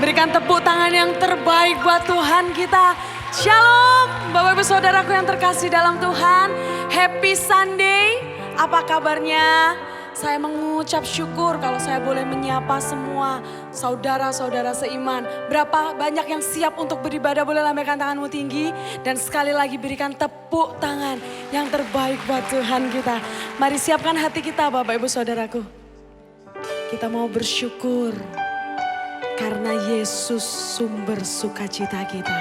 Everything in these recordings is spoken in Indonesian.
Berikan tepuk tangan yang terbaik buat Tuhan kita. Shalom Bapak Ibu Saudaraku yang terkasih dalam Tuhan. Happy Sunday. Apa kabarnya? Saya mengucap syukur kalau saya boleh menyapa semua saudara-saudara seiman. Berapa banyak yang siap untuk beribadah, boleh lambaikan tanganmu tinggi. Dan sekali lagi berikan tepuk tangan yang terbaik buat Tuhan kita. Mari siapkan hati kita Bapak Ibu Saudaraku. Kita mau bersyukur karena Yesus sumber sukacita kita.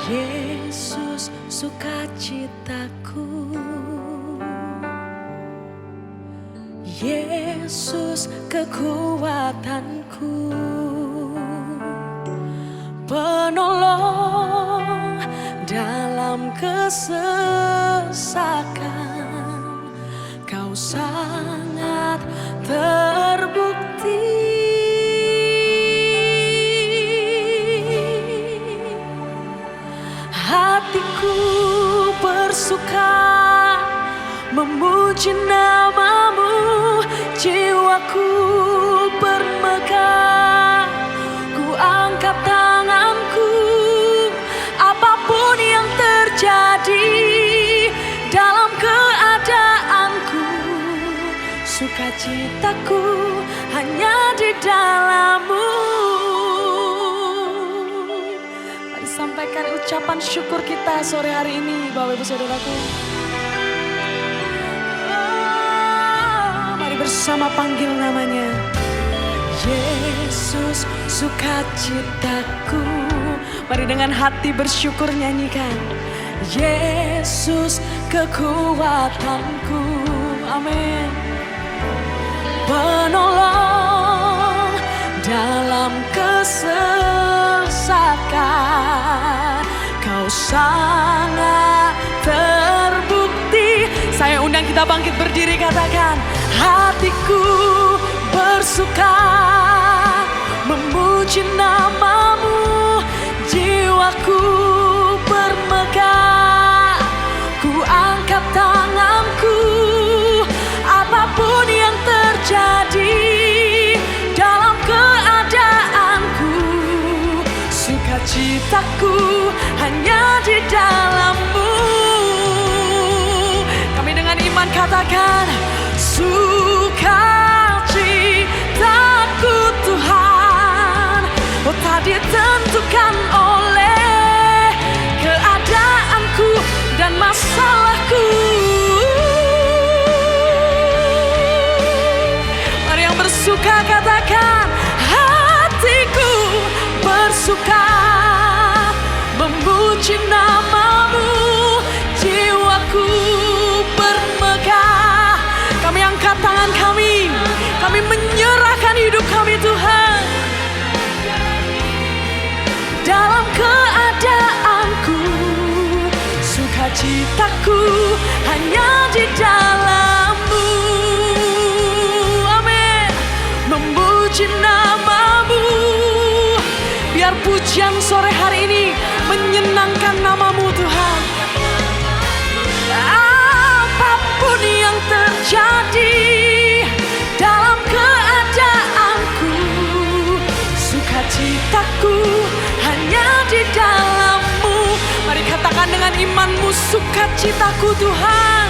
Yesus sukacitaku, Yesus kekuatanku, penolong dalam kesesakan, kau sangat terbukti. Hatiku bersuka memuji namamu, jiwaku bermegah, ku angkat tanganku. Apapun yang terjadi dalam keadaanku, sukacitaku hanya di dalam-Mu. Sampaikan ucapan syukur kita sore hari ini Bapak Ibu Saudaraku. Mari bersama panggil namanya. Yesus sukacitaku. Mari dengan hati bersyukur nyanyikan. Yesus kekuatanku. Amin. Penolong dalam kesesakan, kau sangat terbukti. Saya undang kita bangkit berdiri, katakan, hatiku bersuka memuji namamu, jiwaku bermegah, ku angkat tanganku. Apapun yang terjadi dalam keadaanku, sukacitaku hanya di dalam-Mu. Kami dengan iman katakan, sukacitaku Tuhan, oh tak ditentukan oleh keadaanku dan masalahku. Mari yang bersuka katakan, hatiku bersuka memuji namamu, jiwaku bermegah. Kami angkat tangan kami menyerahkan hidup kami Tuhan. Dalam keadaanku, sukacitaku hanya di dalam-Mu. Amin. Memuji namamu. Biar pujian sore hari ini menyenangkan namamu Tuhan. Apapun yang terjadi dalam keadaanku, sukacitaku hanya di dalam-Mu. Mari katakan dengan imanmu, sukacitaku Tuhan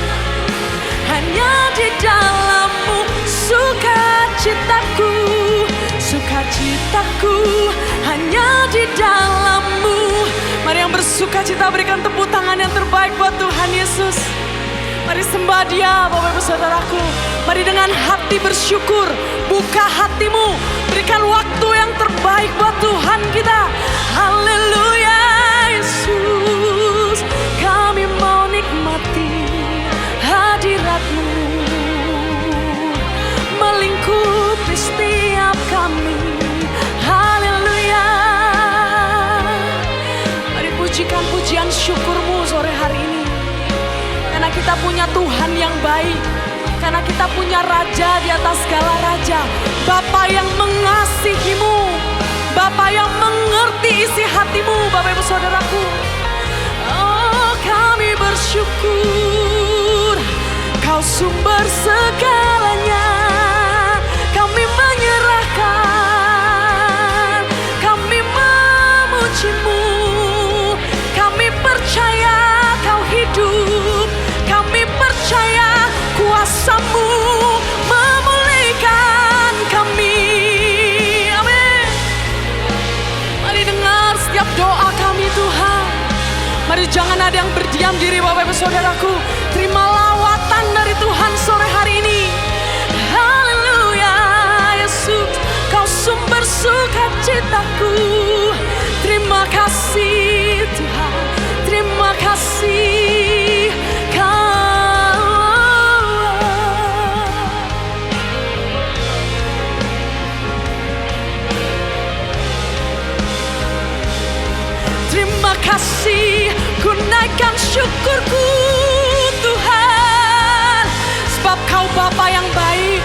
hanya di dalam-Mu. Sukacitaku, sukacitaku hanya di dalam-Mu. Mari yang bersukacita berikan tepuk tangan yang terbaik buat Tuhan Yesus. Mari sembah Dia Bapak Ibu Saudaraku. Mari dengan hati bersyukur, buka hatimu, berikan waktu yang terbaik buat Tuhan kita. Haleluya Yesus, kami mau nikmati hadirat-Mu, melingkupi setiap kami. Haleluya. Mari pujikan pujian syukur-Mu sore hari ini. Karena kita punya Tuhan yang baik. Karena kita punya Raja di atas segala raja. Bapa yang mengasihimu, Bapa yang mengerti isi hatimu, Bapak Ibu Saudaraku. Oh, kami bersyukur, Kau sumber segalanya. Kami menyerahkan, kami memujimu, kami percaya Kau hidup, kami percaya kuasa-Mu memulihkan kami. Amin. Mari dengar setiap doa kami Tuhan. Mari jangan ada yang berdiam diri Bapak Ibu Saudaraku. Terima lawatan dari Tuhan sore hari ini. Haleluya Yesus, Kau sumber sukacitaku. Terima kasih Tuhan, terima kasih Kau. Terima kasih, ku naikkan syukurku Tuhan. Sebab Kau Bapa yang baik,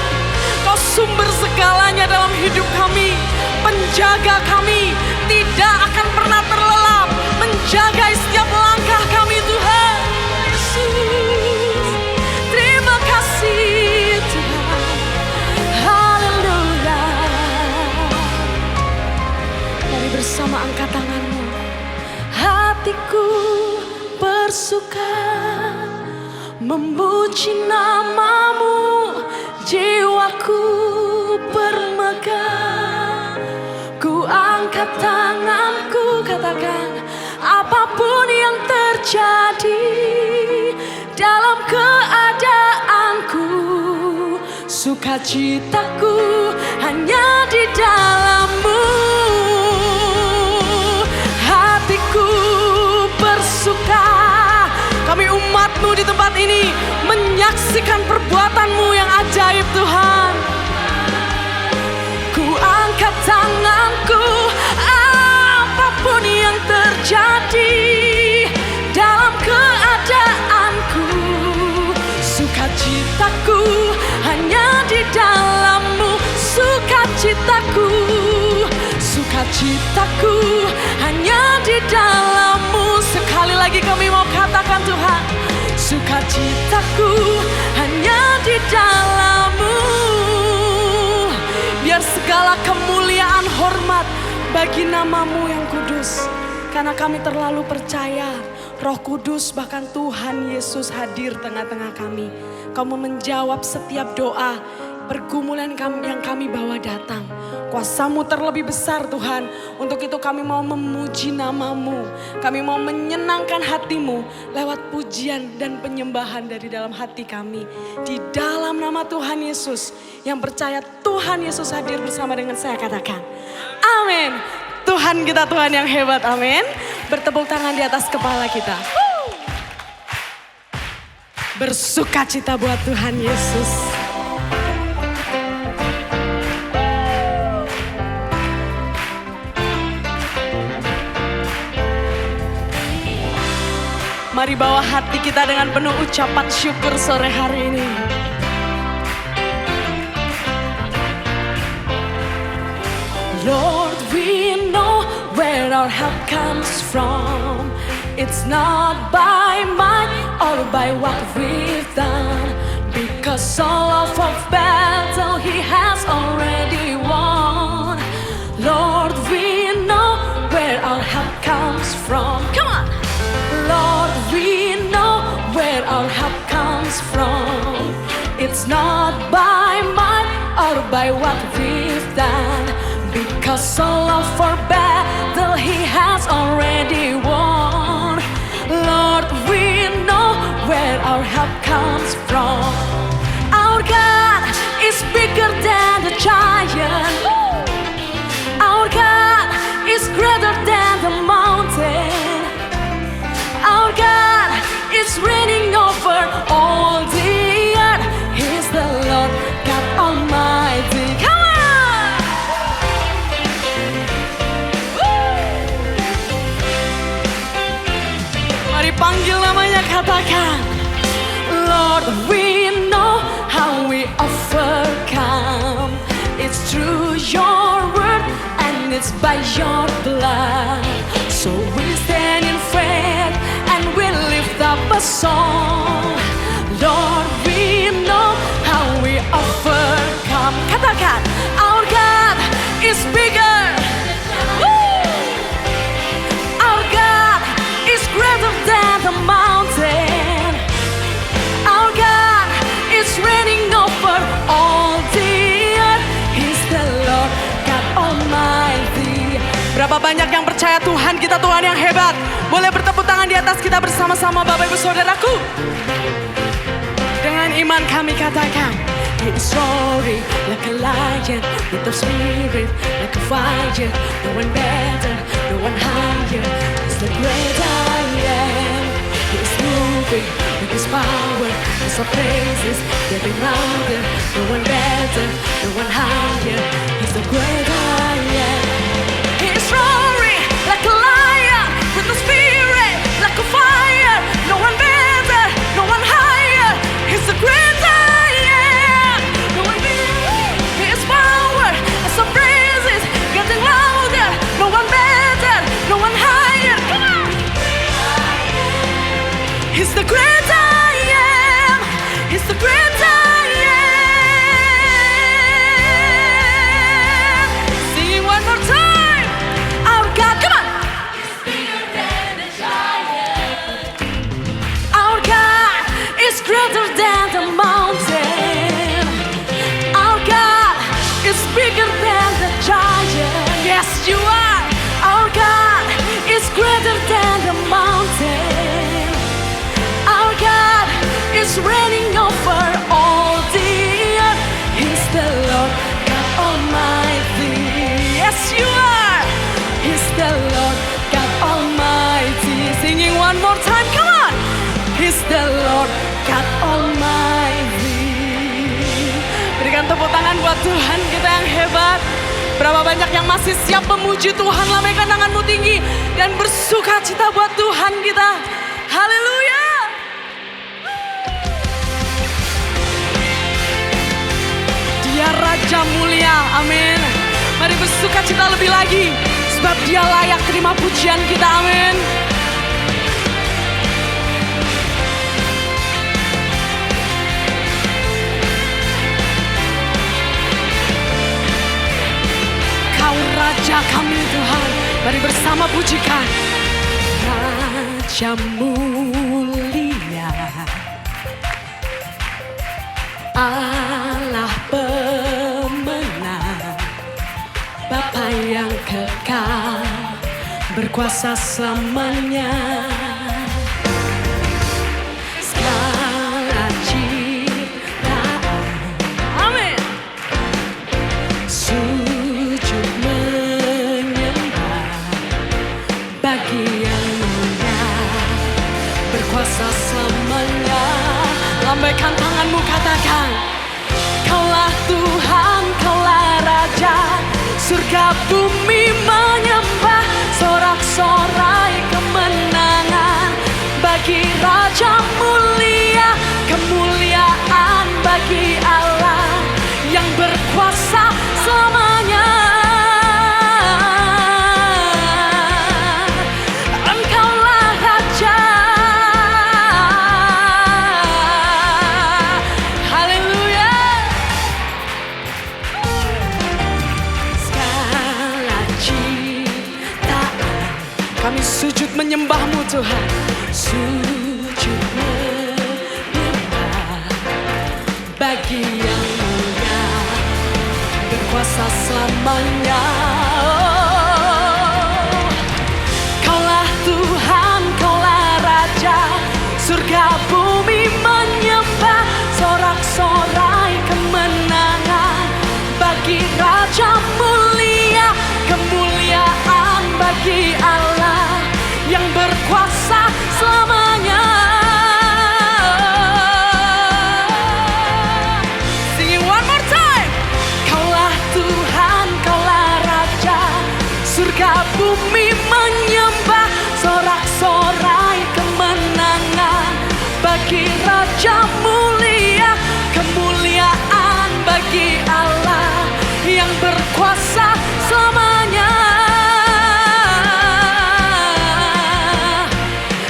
Kau sumber segalanya dalam hidup kami. Penjaga kami tidak akan pernah terlelap, menjaga setiap langkah kami Tuhan. Yesus, terima kasih Tuhan. Haleluya. Mari bersama angkat tanganmu. Hatiku bersuka memuji nama-Mu, jiwaku bermegah. Ku angkat tanganku, katakan apapun yang terjadi dalam keadaanku, sukacitaku hanya di dalam-Mu. Hatiku bersuka, kami umat-Mu di tempat ini menyaksikan perbuatan-Mu yang ajaib Tuhan. Ku angkat tanganku, apapun yang terjadi dalam keadaanku, sukacitaku hanya di dalam-Mu. Sukacitaku, sukacitaku hanya di dalam-Mu. Sekali lagi kami mau katakan Tuhan, sukacitaku hanya di dalam-Mu. Biar segala kemuliaan hormat bagi nama-Mu yang kudus. Karena kami terlalu percaya Roh Kudus, bahkan Tuhan Yesus hadir tengah-tengah kami. Kau mau menjawab setiap doa, pergumulan yang kami bawa datang. Kuasa-Mu terlebih besar Tuhan. Untuk itu kami mau memuji nama-Mu. Kami mau menyenangkan hati-Mu lewat pujian dan penyembahan dari dalam hati kami. Di dalam nama Tuhan Yesus, yang percaya Tuhan Yesus hadir bersama dengan saya, katakan amin. Tuhan kita Tuhan yang hebat, amin. Bertepuk tangan di atas kepala kita. Bersukacita buat Tuhan Yesus. Mari bawa hati kita dengan penuh ucapan syukur sore hari ini. Lord, we know where our help comes from. It's not by might or by what we've done, because all of our battle He has already won. Lord, we know where our help comes from. Come on! Lord, we know where our help comes from. It's not by might or by what we've done, because all of our battle He has already won. Lord, we know where our help comes from. Our God is bigger than the giant. Our God is greater than the mountain. Our God is reigning over all the earth. He's the Lord God Almighty. Come on! Mari panggil namanya, katakan Lord, we know how katakan, our God is bigger. Our God is greater than the mountain. Our God is reigning over all the earth. He's the Lord God Almighty. Berapa banyak yang percaya Tuhan kita Tuhan yang hebat? Boleh bertepuk tangan di atas kita bersama-sama Bapak Ibu Saudaraku. Dengan iman kami katakan, He is roaring like a lion, with the spirit like a fire. No one better, no one higher. He's the great I am. He is moving with His power. His praises getting louder. No one better, no one higher. He's the great I am. He is roaring like a lion, with the spirit like a fire. No one better, no one higher. He's the great I am. No one better. His power, His praises getting louder. No one better, no one higher. Come on. He's the great I am. He's the great I am. Sing it one more time. Our God, come on. He's bigger than a giant. Our God is greater than the mountain. Our God is bigger than the giant. Yes, you are. Our God is greater than the mountain. Our God is reigning over all the earth. He's the Lord God Almighty. Yes, you are. He's the Lord God Almighty. Singing one more time, come on. He's the Lord God Almighty. Berikan tepuk tangan buat Tuhan kita yang hebat. Berapa banyak yang masih siap memuji Tuhan, lambaikan tanganmu tinggi dan bersuka cita buat Tuhan kita. Haleluya. Dia Raja mulia, amin. Mari bersuka cita lebih lagi, sebab Dia layak terima pujian kita, amin. Kau Raja kami Tuhan, mari bersama pujikan. Raja mulia, Allah pemenang, Bapa yang kekal, berkuasa selamanya. Segala ciptaan, amin, sujud menyembah bagi yang mulia, berkuasa selamanya. Lambaikan tanganmu katakan, Kaulah Tuhan, Kaulah Raja, surga bumi menyembah, sorak-sorai kemenangan bagi Raja mulia, kemuliaan bagi Allah yang berkuasa selamanya. Engkaulah Raja. Haleluya. Segala ciptaan kami sujud menyembah-Mu Tuhan. Sujud menyembah bagi yang mulia, berkuasa selamanya. Kaulah Tuhan, Kaulah Raja, surga bumi menyembah, sorak-sorai kemenangan bagi Raja mulia, kemuliaan bagi Allah yang berkuasa selamanya. Singing one more time. Kaulah Tuhan, Kaulah Raja, surga bumi menyembah, sorak-sorai kemenangan bagi Raja mulia, kemuliaan bagi Allah yang berkuasa selamanya.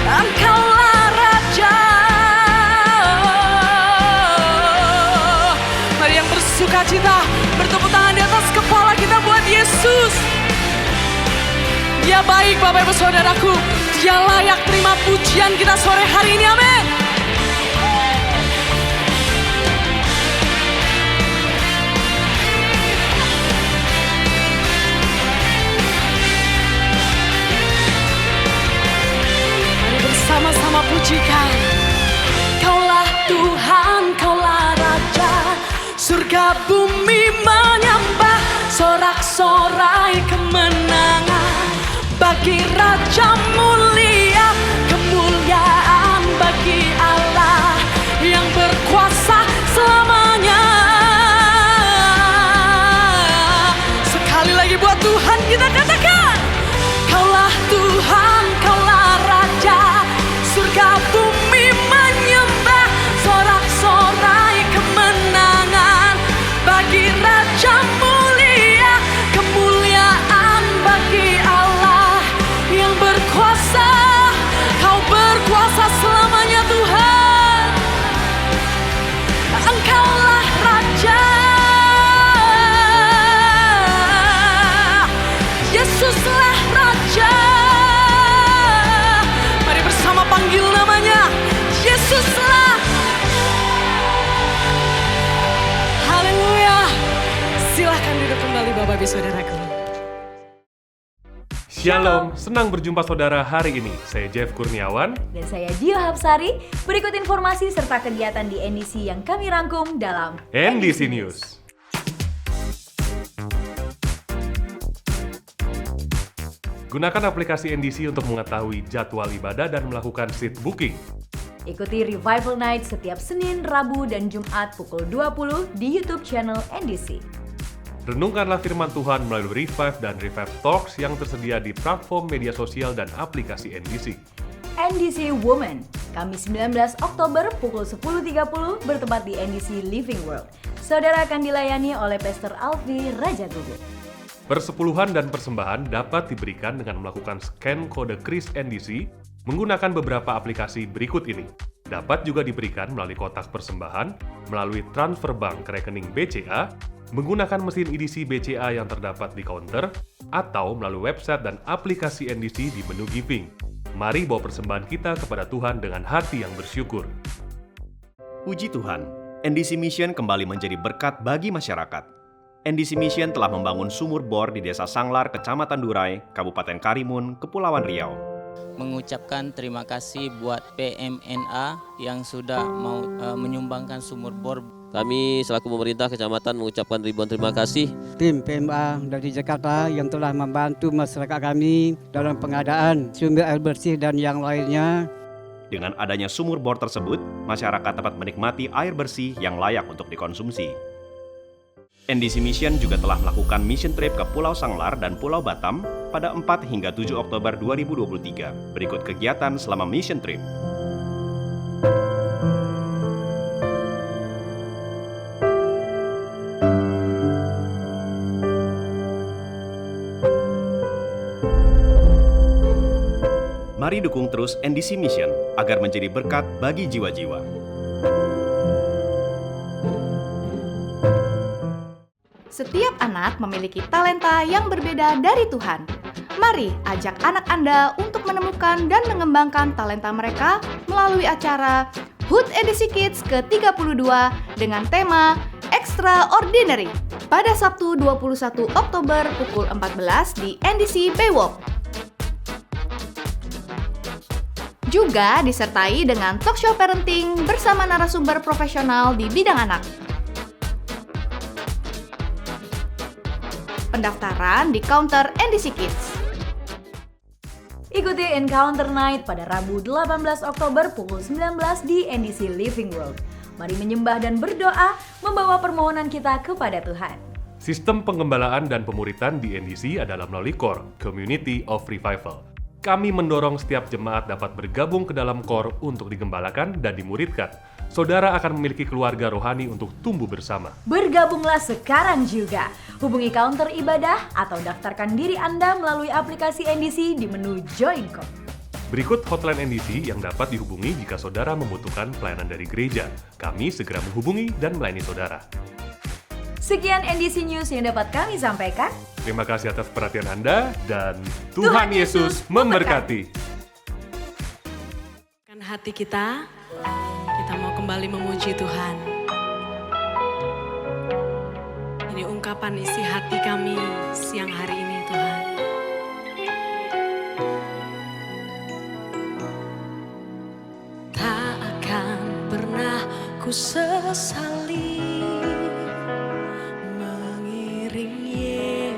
Engkaulah Raja. Mari yang bersuka cita bertemu Dia baik Bapak Ibu Saudaraku. Dia layak terima pujian kita sore hari ini, amin. Mari bersama-sama pujikan. Kaulah Tuhan, kaulah Raja, surga bumi menyembah, sorak-sorai kemenangan bagi Raja mulia, kemuliaan bagi Allah yang berkuasa selamanya. Sekali lagi buat Tuhan kita katakan, kaulah Tuhan, kaulah Raja, surga bumi menyembah, sorak-sorai kemenangan bagi Raja mulia, kemuliaan bagi Allah yang berkuasa. Kau berkuasa selamanya Tuhan. Engkaulah Raja. Yesuslah Raja. Mari bersama panggil namanya. Yesuslah. Haleluya. Silahkan duduk kembali Bapak Ibu Saudaraku. Shalom, senang berjumpa saudara hari ini. Saya Jeff Kurniawan. Dan saya Dio Hapsari. Berikut informasi serta kegiatan di NDC yang kami rangkum dalam NDC News. Gunakan aplikasi NDC untuk mengetahui jadwal ibadah dan melakukan seat booking. Ikuti Revival Night setiap Senin, Rabu, dan Jumat pukul 20 di YouTube channel NDC. Renungkanlah firman Tuhan melalui Revive dan Revive Talks yang tersedia di platform media sosial dan aplikasi NDC. NDC Women, Kamis 19 Oktober pukul 10.30 bertempat di NDC Living World. Saudara akan dilayani oleh Pastor Alfi Rajagugu. Persepuluhan dan persembahan dapat diberikan dengan melakukan scan kode kris NDC menggunakan beberapa aplikasi berikut ini. Dapat juga diberikan melalui kotak persembahan, melalui transfer bank ke rekening BCA, menggunakan mesin edisi BCA yang terdapat di counter, atau melalui website dan aplikasi NDC di menu giving. Mari bawa persembahan kita kepada Tuhan dengan hati yang bersyukur. Puji Tuhan, NDC Mission kembali menjadi berkat bagi masyarakat. NDC Mission telah membangun sumur bor di Desa Sanglar, Kecamatan Durai, Kabupaten Karimun, Kepulauan Riau. Mengucapkan terima kasih buat PMNA yang sudah mau menyumbangkan sumur bor. Kami selaku pemerintah kecamatan mengucapkan ribuan terima kasih. Tim PMA dari Jakarta yang telah membantu masyarakat kami dalam pengadaan sumber air bersih dan yang lainnya. Dengan adanya sumur bor tersebut, masyarakat dapat menikmati air bersih yang layak untuk dikonsumsi. NDC Mission juga telah melakukan mission trip ke Pulau Sanglar dan Pulau Batam pada 4 hingga 7 Oktober 2023. Berikut kegiatan selama mission trip. Mari dukung terus NDC Mission agar menjadi berkat bagi jiwa-jiwa. Setiap anak memiliki talenta yang berbeda dari Tuhan. Mari ajak anak Anda untuk menemukan dan mengembangkan talenta mereka melalui acara HUT NDC Kids ke-32 dengan tema Extraordinary pada Sabtu 21 Oktober pukul 14 di NDC Baywalk. Juga disertai dengan talkshow parenting bersama narasumber profesional di bidang anak. Pendaftaran di counter NDC Kids. Ikuti Encounter Night pada Rabu 18 Oktober pukul 19 di NDC Living World. Mari menyembah dan berdoa membawa permohonan kita kepada Tuhan. Sistem pengembalaan dan pemuritan di NDC adalah melalui CORE, Community of Revival. Kami mendorong setiap jemaat dapat bergabung ke dalam CORE untuk digembalakan dan dimuridkan. Saudara akan memiliki keluarga rohani untuk tumbuh bersama. Bergabunglah sekarang juga. Hubungi counter ibadah atau daftarkan diri Anda melalui aplikasi NDC di menu Join CORE. Berikut hotline NDC yang dapat dihubungi jika saudara membutuhkan pelayanan dari gereja. Kami segera menghubungi dan melayani saudara. Sekian NDC News yang dapat kami sampaikan. Terima kasih atas perhatian Anda dan Tuhan Yesus memberkati. Kan hati kita mau kembali memuji Tuhan. Ini ungkapan isi hati kami siang hari ini Tuhan. Tak akan pernah ku sesali mengiring Yesus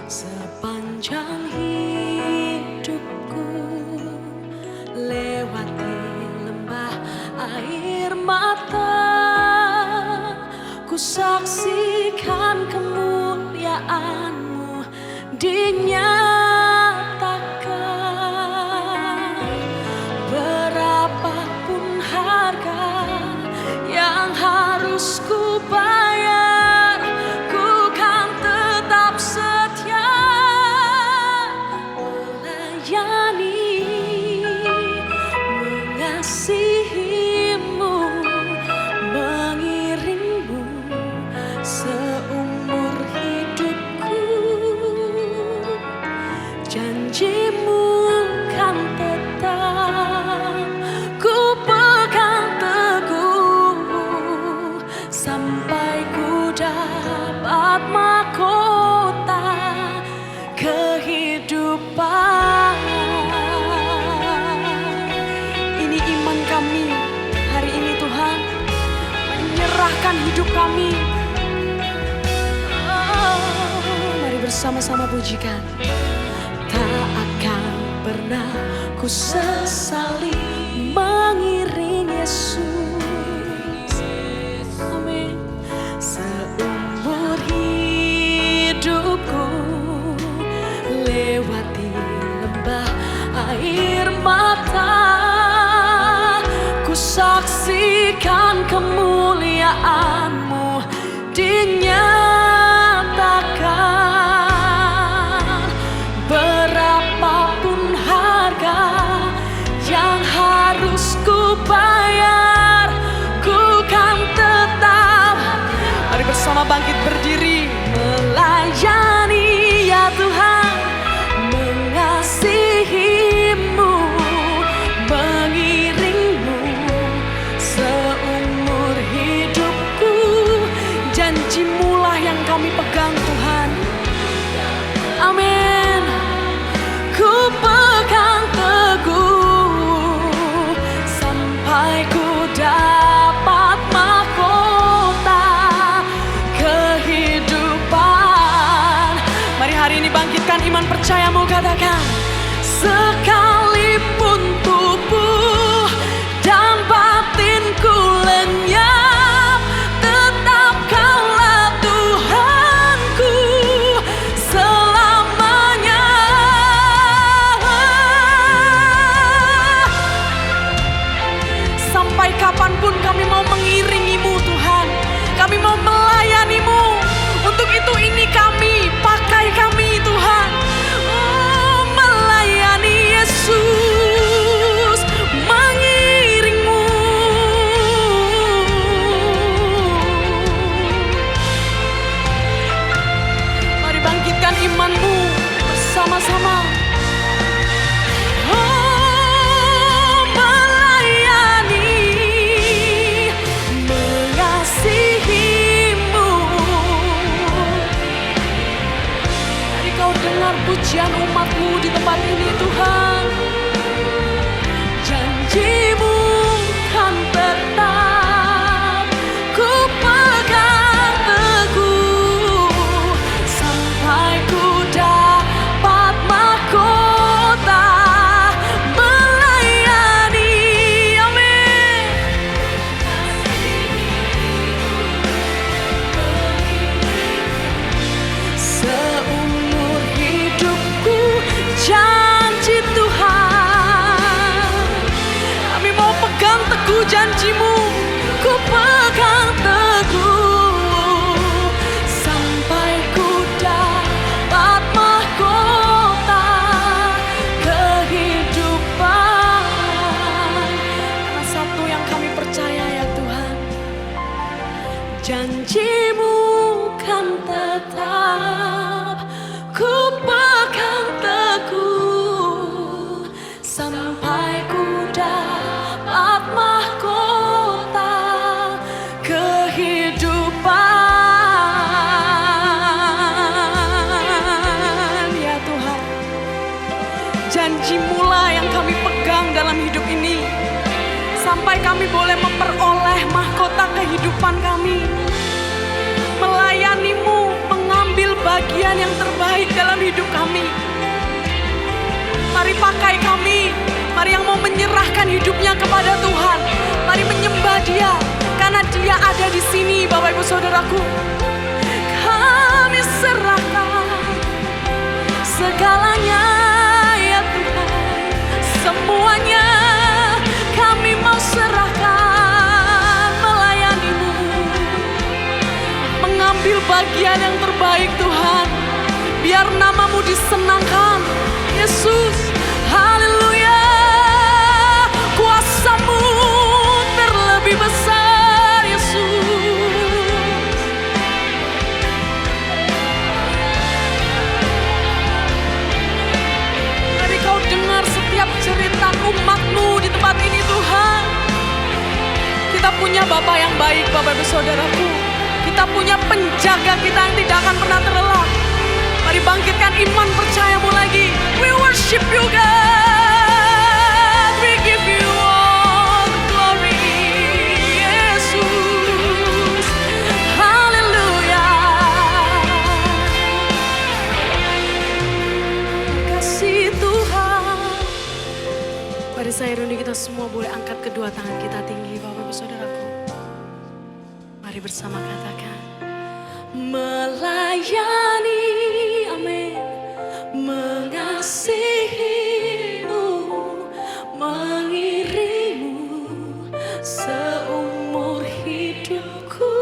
sepanjang hidupku, lewati lembah air mata, ku saksikan kemuliaan-Mu dinyatakan. Berapapun harga yang harus ku bayar, ku kan tetap setia melayani, mengasihi-Mu, mengiring-Mu seumur hidupku. Janji-Mu kan tetap ku pegang teguh sampai ku dapat mahkota kehidupan. Ini iman kami hari ini Tuhan, menyerahkan hidup kami. Mari bersama-sama pujikan. Tak akan pernah ku sesali mengiring Yesus. Amin. Seumur hidupku, lewati lembah air mata, ku saksikan kemuliaan-Mu dinyatakan. Berapapun harga yang harus ku bayar, ku kan tetap. Mari bersama bangkit berdiri, melayani ya Tuhan, mengasihi-Mu, mengiring-Mu seumur hidupku. Janji-Mu lah yang kami pegang Tuhan. Amin. Ku pegang teguh sampai ku dapat mahkota kehidupan. Mari hari ini bangkitkan iman percayamu, katakan. Sekalipun tubuh dan batinku lenyap, tetap Kaulah Tuhanku selamanya. Sampai kapanpun kami mau mengiringi-Mu Tuhan, kami mau melayani-Mu. Untuk itu ini kami, pakai kami Tuhan. Oh, melayani Yesus, mengiring-Mu. Mari bangkitkan iman-Mu bersama-sama. Oh, melayani, mengasihi-Mu. Mari Kau dengar pujian umat-Mu di tempat ini Tuhan. Janji-Mu kan tetap ku pegang teguh sampai ku dapat mahkota melayani. Amin. Seumur hidupku, janji Tuhan. Kami mau pegang teguh janji-Mu, ku pegang teguh sampai ku dapat mahkota kehidupan. Karena satu yang kami percaya ya Tuhan, janji-Mu kan tetap ku pegang teguh sampai ku dapat mahkota kehidupan. Ya Tuhan, janji-Mu yang kami pegang dalam hidup ini sampai kami boleh memperoleh mahkota kehidupan kami, melayani-Mu, mengambil bagian yang terbaik dalam hidup kami. Mari pakai kami, mari yang mau menyerahkan hidupnya kepada Tuhan, mari menyembah Dia, karena Dia ada di sini, Bapak Ibu Saudaraku. Kami serahkan segalanya ya Tuhan, semuanya kami mau serahkan, melayani-Mu, mengambil bagian yang terbaik Tuhan, biar nama-Mu disenangkan. Yesus, haleluya, kuasa-Mu terlebih besar Yesus. Mari Kau dengar setiap cerita umat-Mu di tempat ini Tuhan. Kita punya Bapa yang baik, Bapak Ibu Saudaraku. Kita punya penjaga kita yang tidak akan pernah terlelap. Mari bangkitkan iman percayamu lagi. We worship you God. We give you all the glory. Yesus. Haleluya. Kasih Tuhan. Mari saya renungi kita semua boleh angkat kedua tangan kita tinggi, Bapak Ibu Saudaraku. Mari bersama katakan. Melayani, amin, mengasihi-Mu, mengiring-Mu seumur hidupku.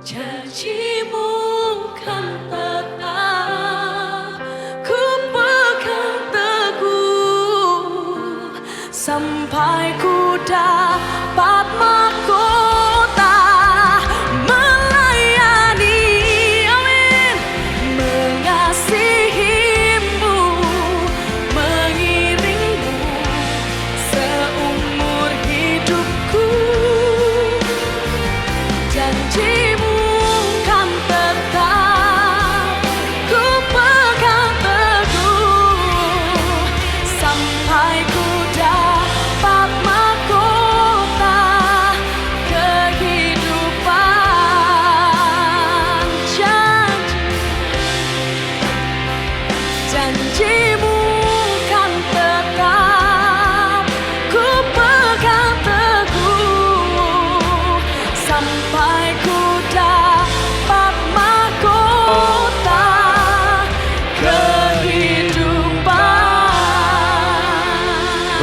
Janji-Mu kan tetap ku pegang teguh sampai ku dapat mahkota.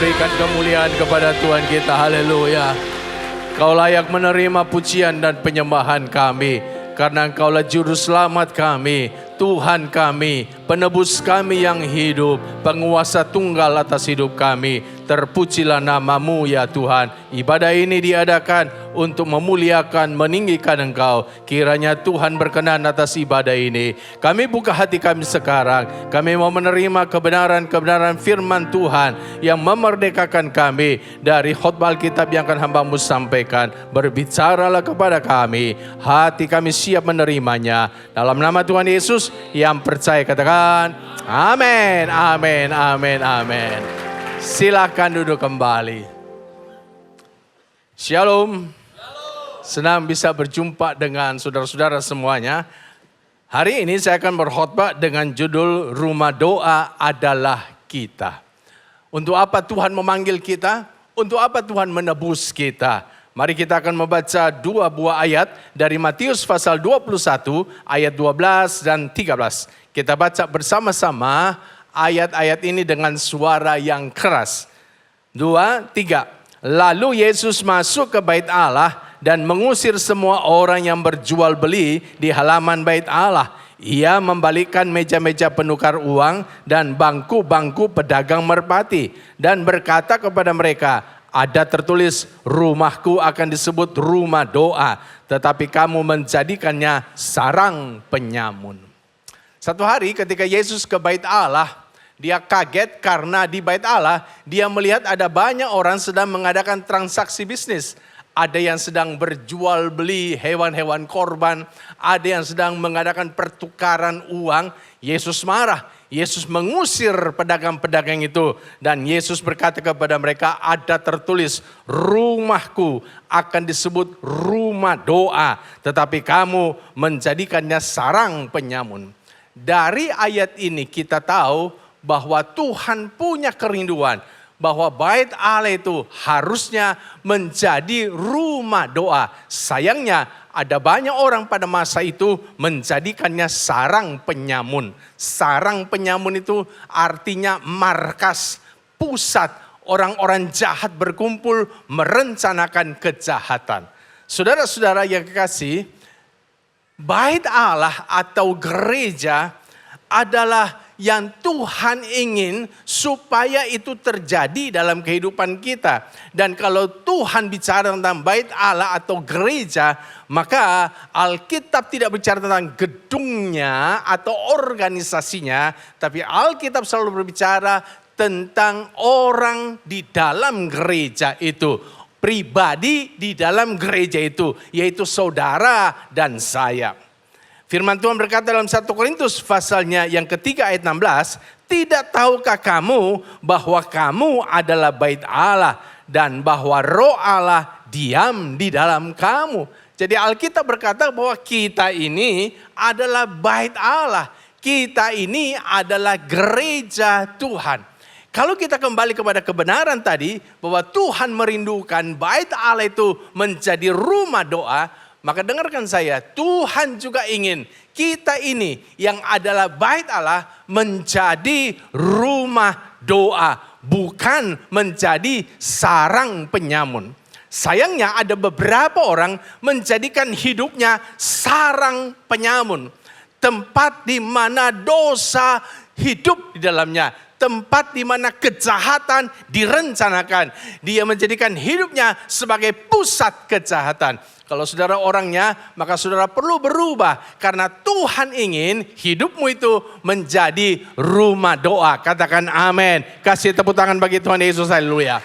Berikan kemuliaan kepada Tuhan kita, haleluya. Kau layak menerima pujian dan penyembahan kami, karena Engkaulah juru selamat kami, Tuhan kami, penebus kami yang hidup, penguasa tunggal atas hidup kami. Terpujilah nama-Mu ya Tuhan. Ibadah ini diadakan untuk memuliakan, meninggikan Engkau. Kiranya Tuhan berkenan atas ibadah ini. Kami buka hati kami sekarang. Kami mau menerima kebenaran-kebenaran firman Tuhan yang memerdekakan kami dari khotbah Alkitab yang akan hamba-Mu sampaikan. Berbicaralah kepada kami. Hati kami siap menerimanya. Dalam nama Tuhan Yesus yang percaya katakan amin, amin, amin, amin. Silakan duduk kembali. Shalom. Senang bisa berjumpa dengan saudara-saudara semuanya. Hari ini saya akan berkhotbah dengan judul Rumah Doa Adalah Kita. Untuk apa Tuhan memanggil kita? Untuk apa Tuhan menebus kita? Mari kita akan membaca dua buah ayat dari Matius pasal 21 ayat 12 dan 13. Kita baca bersama-sama ayat-ayat ini dengan suara yang keras. 2, 3. Lalu Yesus masuk ke bait Allah dan mengusir semua orang yang berjual beli di halaman bait Allah. Ia membalikkan meja-meja penukar uang dan bangku-bangku pedagang merpati dan berkata kepada mereka, Ada tertulis, rumahku akan disebut rumah doa, tetapi kamu menjadikannya sarang penyamun. Satu hari ketika Yesus ke bait Allah, dia kaget karena di bait Allah dia melihat ada banyak orang sedang mengadakan transaksi bisnis. Ada yang sedang berjual beli hewan-hewan korban, ada yang sedang mengadakan pertukaran uang. Yesus marah. Yesus mengusir pedagang-pedagang itu dan Yesus berkata kepada mereka, ada tertulis, rumahku akan disebut rumah doa, tetapi kamu menjadikannya sarang penyamun. Dari ayat ini kita tahu bahwa Tuhan punya kerinduan bahwa bait Allah itu harusnya menjadi rumah doa. Sayangnya ada banyak orang pada masa itu menjadikannya sarang penyamun. Sarang penyamun itu artinya markas, pusat orang-orang jahat berkumpul merencanakan kejahatan. Saudara-saudara yang kekasih, bait Allah atau gereja adalah yang Tuhan ingin supaya itu terjadi dalam kehidupan kita. Dan kalau Tuhan bicara tentang bait Allah atau gereja, maka Alkitab tidak bicara tentang gedungnya atau organisasinya, tapi Alkitab selalu berbicara tentang orang di dalam gereja itu, pribadi di dalam gereja itu, yaitu saudara dan saya. Firman Tuhan berkata dalam 1 Korintus pasalnya yang ketiga ayat 16, tidak tahukah kamu bahwa kamu adalah bait Allah dan bahwa roh Allah diam di dalam kamu. Jadi Alkitab berkata bahwa kita ini adalah bait Allah. Kita ini adalah gereja Tuhan. Kalau kita kembali kepada kebenaran tadi bahwa Tuhan merindukan bait Allah itu menjadi rumah doa, maka dengarkan saya, Tuhan juga ingin kita ini yang adalah bait Allah menjadi rumah doa, bukan menjadi sarang penyamun. Sayangnya ada beberapa orang menjadikan hidupnya sarang penyamun. Tempat di mana dosa hidup di dalamnya. Tempat di mana kejahatan direncanakan. Dia menjadikan hidupnya sebagai pusat kejahatan. Kalau saudara orangnya, maka saudara perlu berubah. Karena Tuhan ingin hidupmu itu menjadi rumah doa. Katakan amin. Kasih tepuk tangan bagi Tuhan Yesus. Haleluya.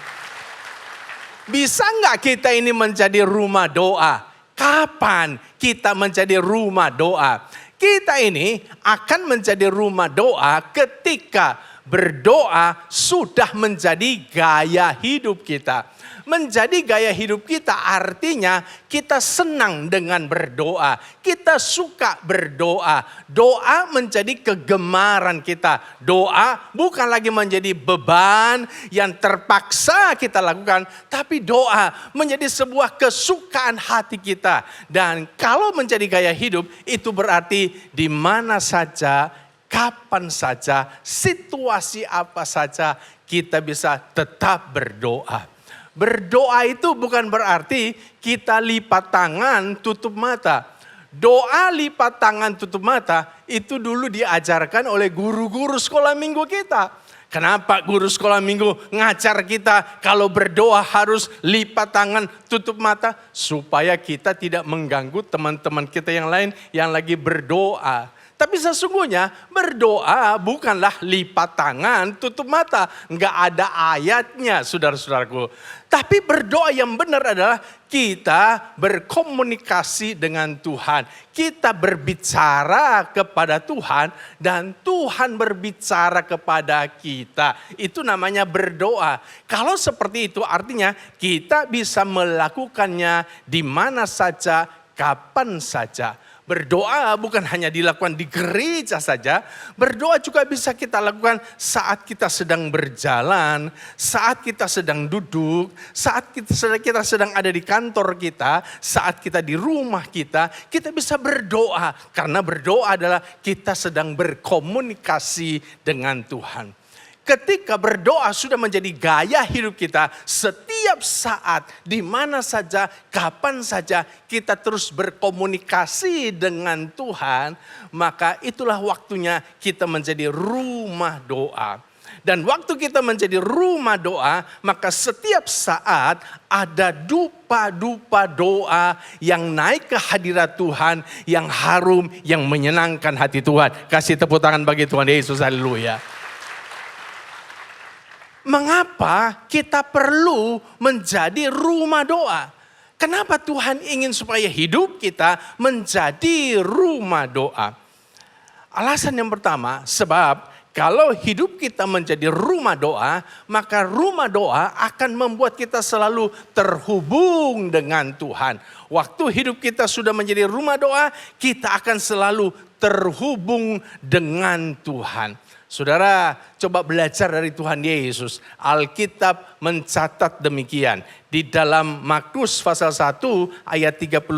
Bisa enggak kita ini menjadi rumah doa? Kapan kita menjadi rumah doa? Kita ini akan menjadi rumah doa ketika berdoa sudah menjadi gaya hidup kita. Menjadi gaya hidup kita artinya kita senang dengan berdoa. Kita suka berdoa. Doa menjadi kegemaran kita. Doa bukan lagi menjadi beban yang terpaksa kita lakukan. Tapi doa menjadi sebuah kesukaan hati kita. Dan kalau menjadi gaya hidup itu berarti di mana saja, kapan saja, situasi apa saja kita bisa tetap berdoa. Berdoa itu bukan berarti kita lipat tangan tutup mata. Doa lipat tangan tutup mata itu dulu diajarkan oleh guru-guru sekolah minggu kita. Kenapa guru sekolah minggu ngajar kita kalau berdoa harus lipat tangan tutup mata? Supaya kita tidak mengganggu teman-teman kita yang lain yang lagi berdoa. Tapi sesungguhnya berdoa bukanlah lipat tangan, tutup mata. Enggak ada ayatnya saudara-saudaraku. Tapi berdoa yang benar adalah kita berkomunikasi dengan Tuhan. Kita berbicara kepada Tuhan dan Tuhan berbicara kepada kita. Itu namanya berdoa. Kalau seperti itu artinya kita bisa melakukannya di mana saja, kapan saja. Berdoa bukan hanya dilakukan di gereja saja, berdoa juga bisa kita lakukan saat kita sedang berjalan, saat kita sedang duduk, saat kita sedang ada di kantor kita, saat kita di rumah kita bisa berdoa. Karena berdoa adalah kita sedang berkomunikasi dengan Tuhan. Ketika berdoa sudah menjadi gaya hidup kita, setiap saat, di mana saja, kapan saja kita terus berkomunikasi dengan Tuhan, maka itulah waktunya kita menjadi rumah doa. Dan waktu kita menjadi rumah doa, maka setiap saat ada dupa-dupa doa yang naik ke hadirat Tuhan, yang harum, yang menyenangkan hati Tuhan. Kasih tepuk tangan bagi Tuhan Yesus, haleluya. Mengapa kita perlu menjadi rumah doa? Kenapa Tuhan ingin supaya hidup kita menjadi rumah doa? Alasan yang pertama, sebab kalau hidup kita menjadi rumah doa, maka rumah doa akan membuat kita selalu terhubung dengan Tuhan. Waktu hidup kita sudah menjadi rumah doa, kita akan selalu terhubung dengan Tuhan. Saudara, coba belajar dari Tuhan Yesus. Alkitab mencatat demikian. Di dalam Markus pasal 1 ayat 35.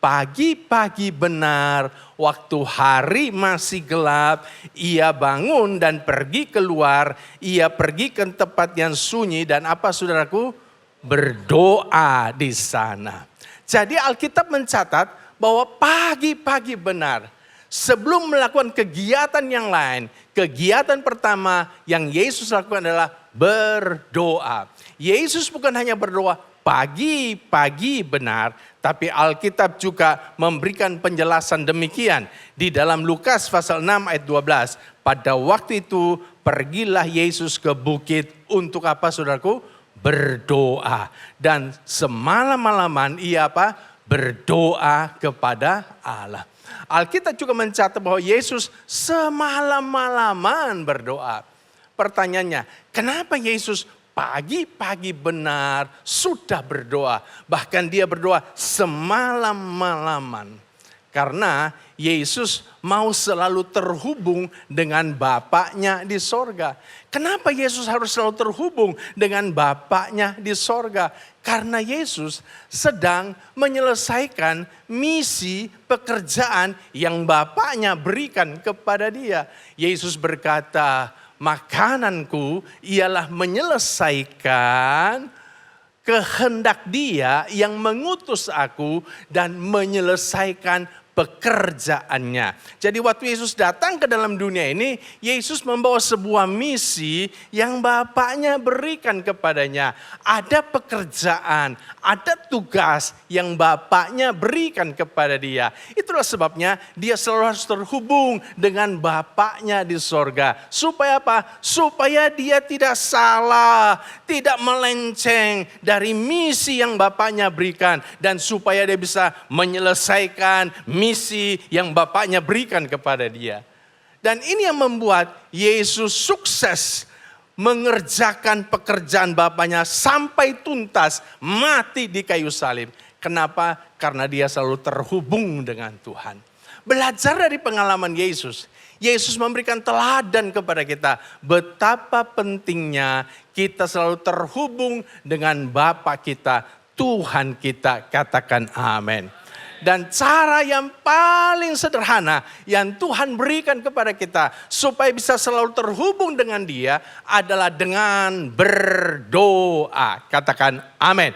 Pagi-pagi benar, waktu hari masih gelap, ia bangun dan pergi keluar. Ia pergi ke tempat yang sunyi dan apa saudaraku? Berdoa di sana. Jadi Alkitab mencatat bahwa pagi-pagi benar, sebelum melakukan kegiatan yang lain, kegiatan pertama yang Yesus lakukan adalah berdoa. Yesus bukan hanya berdoa pagi-pagi benar, tapi Alkitab juga memberikan penjelasan demikian. Di dalam Lukas pasal 6 ayat 12, pada waktu itu pergilah Yesus ke bukit untuk apa saudaraku? Berdoa. Dan semalam-malaman ia apa? Berdoa kepada Allah. Alkitab juga mencatat bahwa Yesus semalam-malaman berdoa. Pertanyaannya, kenapa Yesus pagi-pagi benar sudah berdoa? Bahkan dia berdoa semalam-malaman. Karena Yesus mau selalu terhubung dengan Bapaknya di sorga. Kenapa Yesus harus selalu terhubung dengan Bapaknya di sorga? Karena Yesus sedang menyelesaikan misi pekerjaan yang Bapaknya berikan kepada dia. Yesus berkata, makananku ialah menyelesaikan kehendak dia yang mengutus aku dan menyelesaikan pekerjaannya. Jadi waktu Yesus datang ke dalam dunia ini, Yesus membawa sebuah misi yang Bapaknya berikan kepadanya. Ada pekerjaan, ada tugas yang Bapaknya berikan kepada dia. Itulah sebabnya dia selalu harus terhubung dengan Bapaknya di sorga. Supaya apa? Supaya dia tidak salah, tidak melenceng dari misi yang Bapaknya berikan. Dan supaya dia bisa menyelesaikan misi yang Bapaknya berikan kepada dia. Dan ini yang membuat Yesus sukses mengerjakan pekerjaan Bapaknya sampai tuntas, mati di kayu salib. Kenapa? Karena dia selalu terhubung dengan Tuhan. Belajar dari pengalaman Yesus. Yesus memberikan teladan kepada kita betapa pentingnya kita selalu terhubung dengan Bapa kita, Tuhan kita. Katakan amin. Dan cara yang paling sederhana yang Tuhan berikan kepada kita supaya bisa selalu terhubung dengan Dia adalah dengan berdoa. Katakan amin.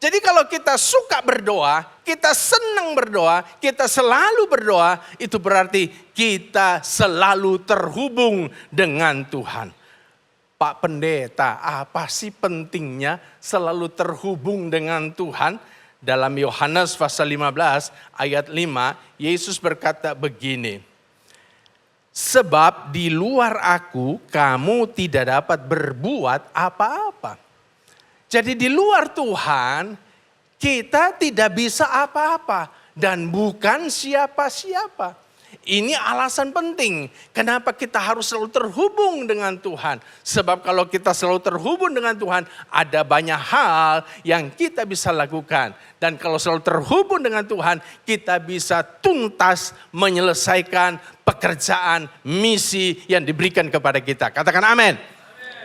Jadi kalau kita suka berdoa, kita senang berdoa, kita selalu berdoa, itu berarti kita selalu terhubung dengan Tuhan. Pak Pendeta, apa sih pentingnya selalu terhubung dengan Tuhan? Dalam Yohanes pasal 15 ayat 5, Yesus berkata begini. Sebab di luar aku kamu tidak dapat berbuat apa-apa. Jadi di luar Tuhan kita tidak bisa apa-apa dan bukan siapa-siapa. Ini alasan penting kenapa kita harus selalu terhubung dengan Tuhan. Sebab kalau kita selalu terhubung dengan Tuhan, ada banyak hal yang kita bisa lakukan. Dan kalau selalu terhubung dengan Tuhan, kita bisa tuntas menyelesaikan pekerjaan, misi yang diberikan kepada kita. Katakan amin.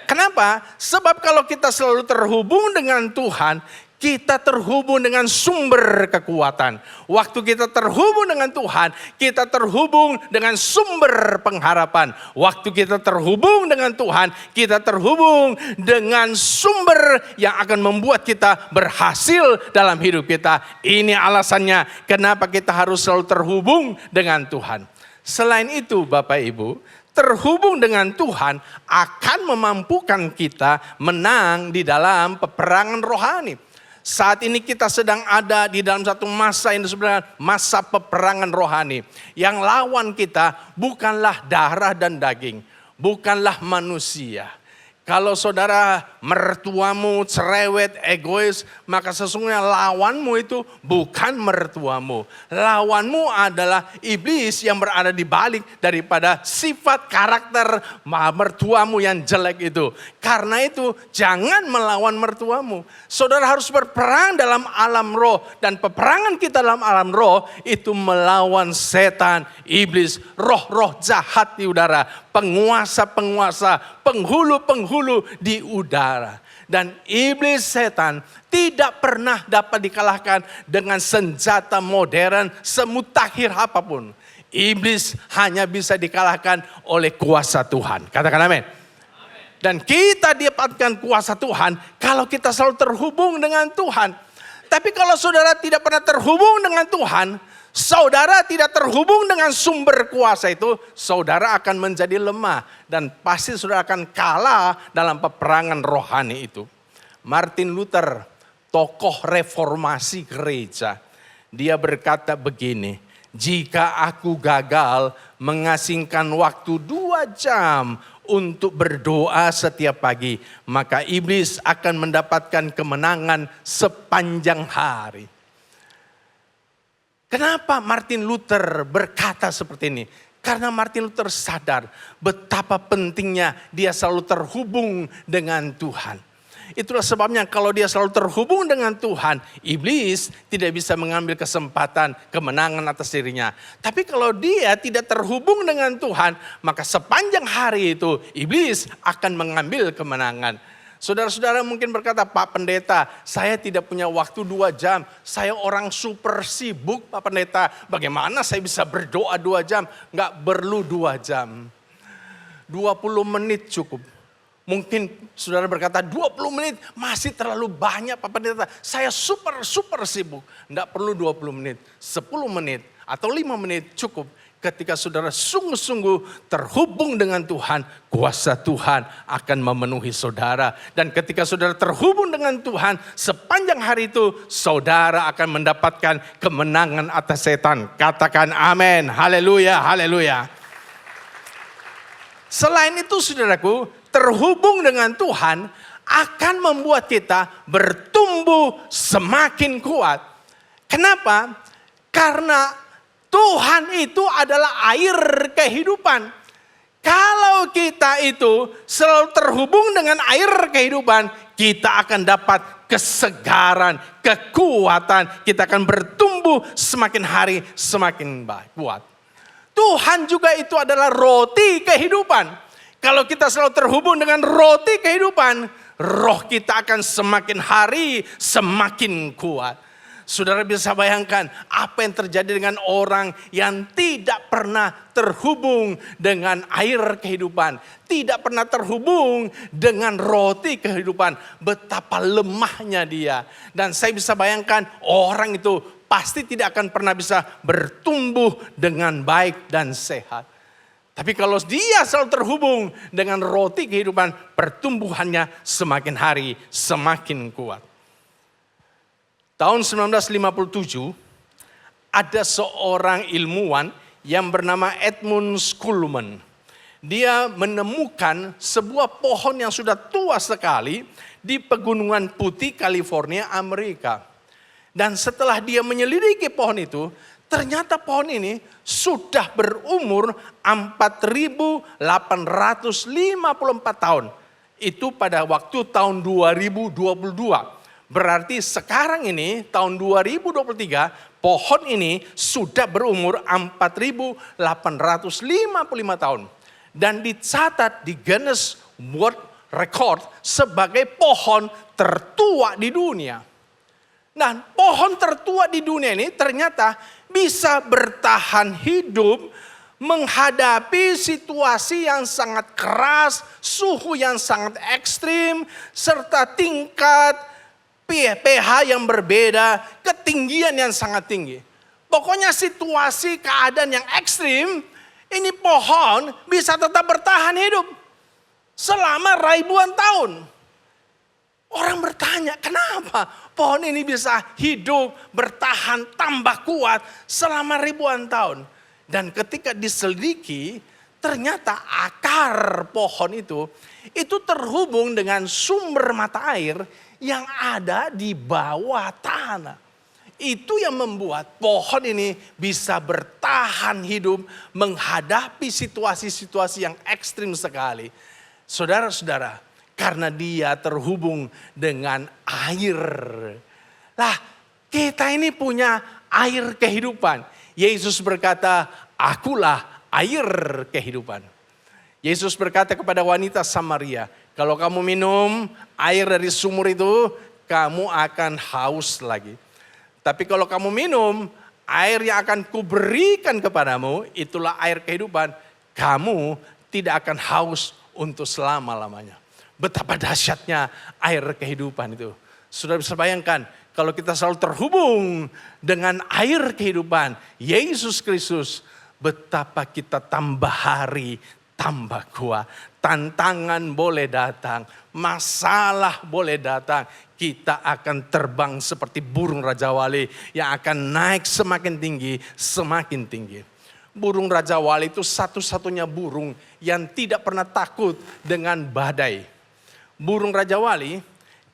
Kenapa? Sebab kalau kita selalu terhubung dengan Tuhan, kita terhubung dengan sumber kekuatan. Waktu kita terhubung dengan Tuhan, kita terhubung dengan sumber pengharapan. Waktu kita terhubung dengan Tuhan, kita terhubung dengan sumber yang akan membuat kita berhasil dalam hidup kita. Ini alasannya kenapa kita harus selalu terhubung dengan Tuhan. Selain itu Bapak Ibu, terhubung dengan Tuhan akan memampukan kita menang di dalam peperangan rohani. Saat ini kita sedang ada di dalam satu masa yang disebut dengan masa peperangan rohani. Yang lawan kita bukanlah darah dan daging, bukanlah manusia. Kalau saudara mertuamu cerewet, egois, maka sesungguhnya lawanmu itu bukan mertuamu. Lawanmu adalah iblis yang berada di balik daripada sifat karakter mertuamu yang jelek itu. Karena itu jangan melawan mertuamu. Saudara harus berperang dalam alam roh. Dan peperangan kita dalam alam roh itu melawan setan, iblis, roh-roh jahat di udara, penguasa-penguasa, penghulu-penghulu di udara. Dan iblis setan tidak pernah dapat dikalahkan dengan senjata modern semutakhir apapun. Iblis hanya bisa dikalahkan oleh kuasa Tuhan. Katakan amin. Dan kita dapatkan kuasa Tuhan kalau kita selalu terhubung dengan Tuhan. Tapi kalau saudara tidak pernah terhubung dengan Tuhan, saudara tidak terhubung dengan sumber kuasa itu, saudara akan menjadi lemah. Dan pasti saudara akan kalah dalam peperangan rohani itu. Martin Luther, tokoh reformasi gereja, dia berkata begini, jika aku gagal mengasingkan waktu 2 jam untuk berdoa setiap pagi, maka iblis akan mendapatkan kemenangan sepanjang hari. Kenapa Martin Luther berkata seperti ini? Karena Martin Luther sadar betapa pentingnya dia selalu terhubung dengan Tuhan. Itulah sebabnya kalau dia selalu terhubung dengan Tuhan, iblis tidak bisa mengambil kesempatan kemenangan atas dirinya. Tapi kalau dia tidak terhubung dengan Tuhan, maka sepanjang hari itu iblis akan mengambil kemenangan. Saudara-saudara mungkin berkata, Pak Pendeta, saya tidak punya waktu 2 jam. Saya orang super sibuk Pak Pendeta. Bagaimana saya bisa berdoa 2 jam? Enggak perlu 2 jam. 20 menit cukup. Mungkin saudara berkata 20 menit masih terlalu banyak Pak Pendeta. Saya super sibuk. Enggak perlu 20 menit. 10 menit atau 5 menit cukup. Ketika saudara sungguh-sungguh terhubung dengan Tuhan, kuasa Tuhan akan memenuhi saudara. Dan ketika saudara terhubung dengan Tuhan, sepanjang hari itu saudara akan mendapatkan kemenangan atas setan. Katakan amin, haleluya, haleluya. Selain itu saudaraku, terhubung dengan Tuhan akan membuat kita bertumbuh semakin kuat. Kenapa? Karena Tuhan itu adalah air kehidupan. Kalau kita itu selalu terhubung dengan air kehidupan, kita akan dapat kesegaran, kekuatan. Kita akan bertumbuh semakin hari semakin baik, kuat. Tuhan juga itu adalah roti kehidupan. Kalau kita selalu terhubung dengan roti kehidupan, roh kita akan semakin hari semakin kuat. Saudara bisa bayangkan apa yang terjadi dengan orang yang tidak pernah terhubung dengan air kehidupan. Tidak pernah terhubung dengan roti kehidupan. Betapa lemahnya dia. Dan saya bisa bayangkan orang itu pasti tidak akan pernah bisa bertumbuh dengan baik dan sehat. Tapi kalau dia selalu terhubung dengan roti kehidupan, pertumbuhannya semakin hari semakin kuat. Tahun 1957 ada seorang ilmuwan yang bernama Edmund Schulman. Dia menemukan sebuah pohon yang sudah tua sekali di Pegunungan Putih, California, Amerika. Dan setelah dia menyelidiki pohon itu, ternyata pohon ini sudah berumur 4.854 tahun. Itu pada waktu tahun 2022. Berarti sekarang ini tahun 2023 pohon ini sudah berumur 4.855 tahun. Dan dicatat di Guinness World Record sebagai pohon tertua di dunia. Nah, pohon tertua di dunia ini ternyata bisa bertahan hidup menghadapi situasi yang sangat keras, suhu yang sangat ekstrim, serta tingkat pH yang berbeda, ketinggian yang sangat tinggi. Pokoknya situasi keadaan yang ekstrim Ini pohon bisa tetap bertahan hidup selama ribuan tahun. Orang bertanya, kenapa pohon ini bisa hidup, bertahan, tambah kuat selama ribuan tahun. Dan ketika diselidiki, ternyata akar pohon itu terhubung dengan sumber mata air yang ada di bawah tanah. Itu yang membuat pohon ini bisa bertahan hidup menghadapi situasi-situasi yang ekstrim sekali. Saudara-saudara, karena dia terhubung dengan air. Lah, kita ini punya air kehidupan. Yesus berkata, akulah air kehidupan. Yesus berkata kepada wanita Samaria, kalau kamu minum air dari sumur itu, kamu akan haus lagi. Tapi kalau kamu minum air yang akan kuberikan kepadamu, itulah air kehidupan, kamu tidak akan haus untuk selama-lamanya. Betapa dahsyatnya air kehidupan itu. Sudah bisa bayangkan kalau kita selalu terhubung dengan air kehidupan, Yesus Kristus, betapa kita tambah hari, tambah kuat. Tantangan boleh datang, masalah boleh datang. Kita akan terbang seperti burung Raja Wali yang akan naik semakin tinggi, semakin tinggi. Burung Raja Wali itu satu-satunya burung yang tidak pernah takut dengan badai. Burung Raja Wali,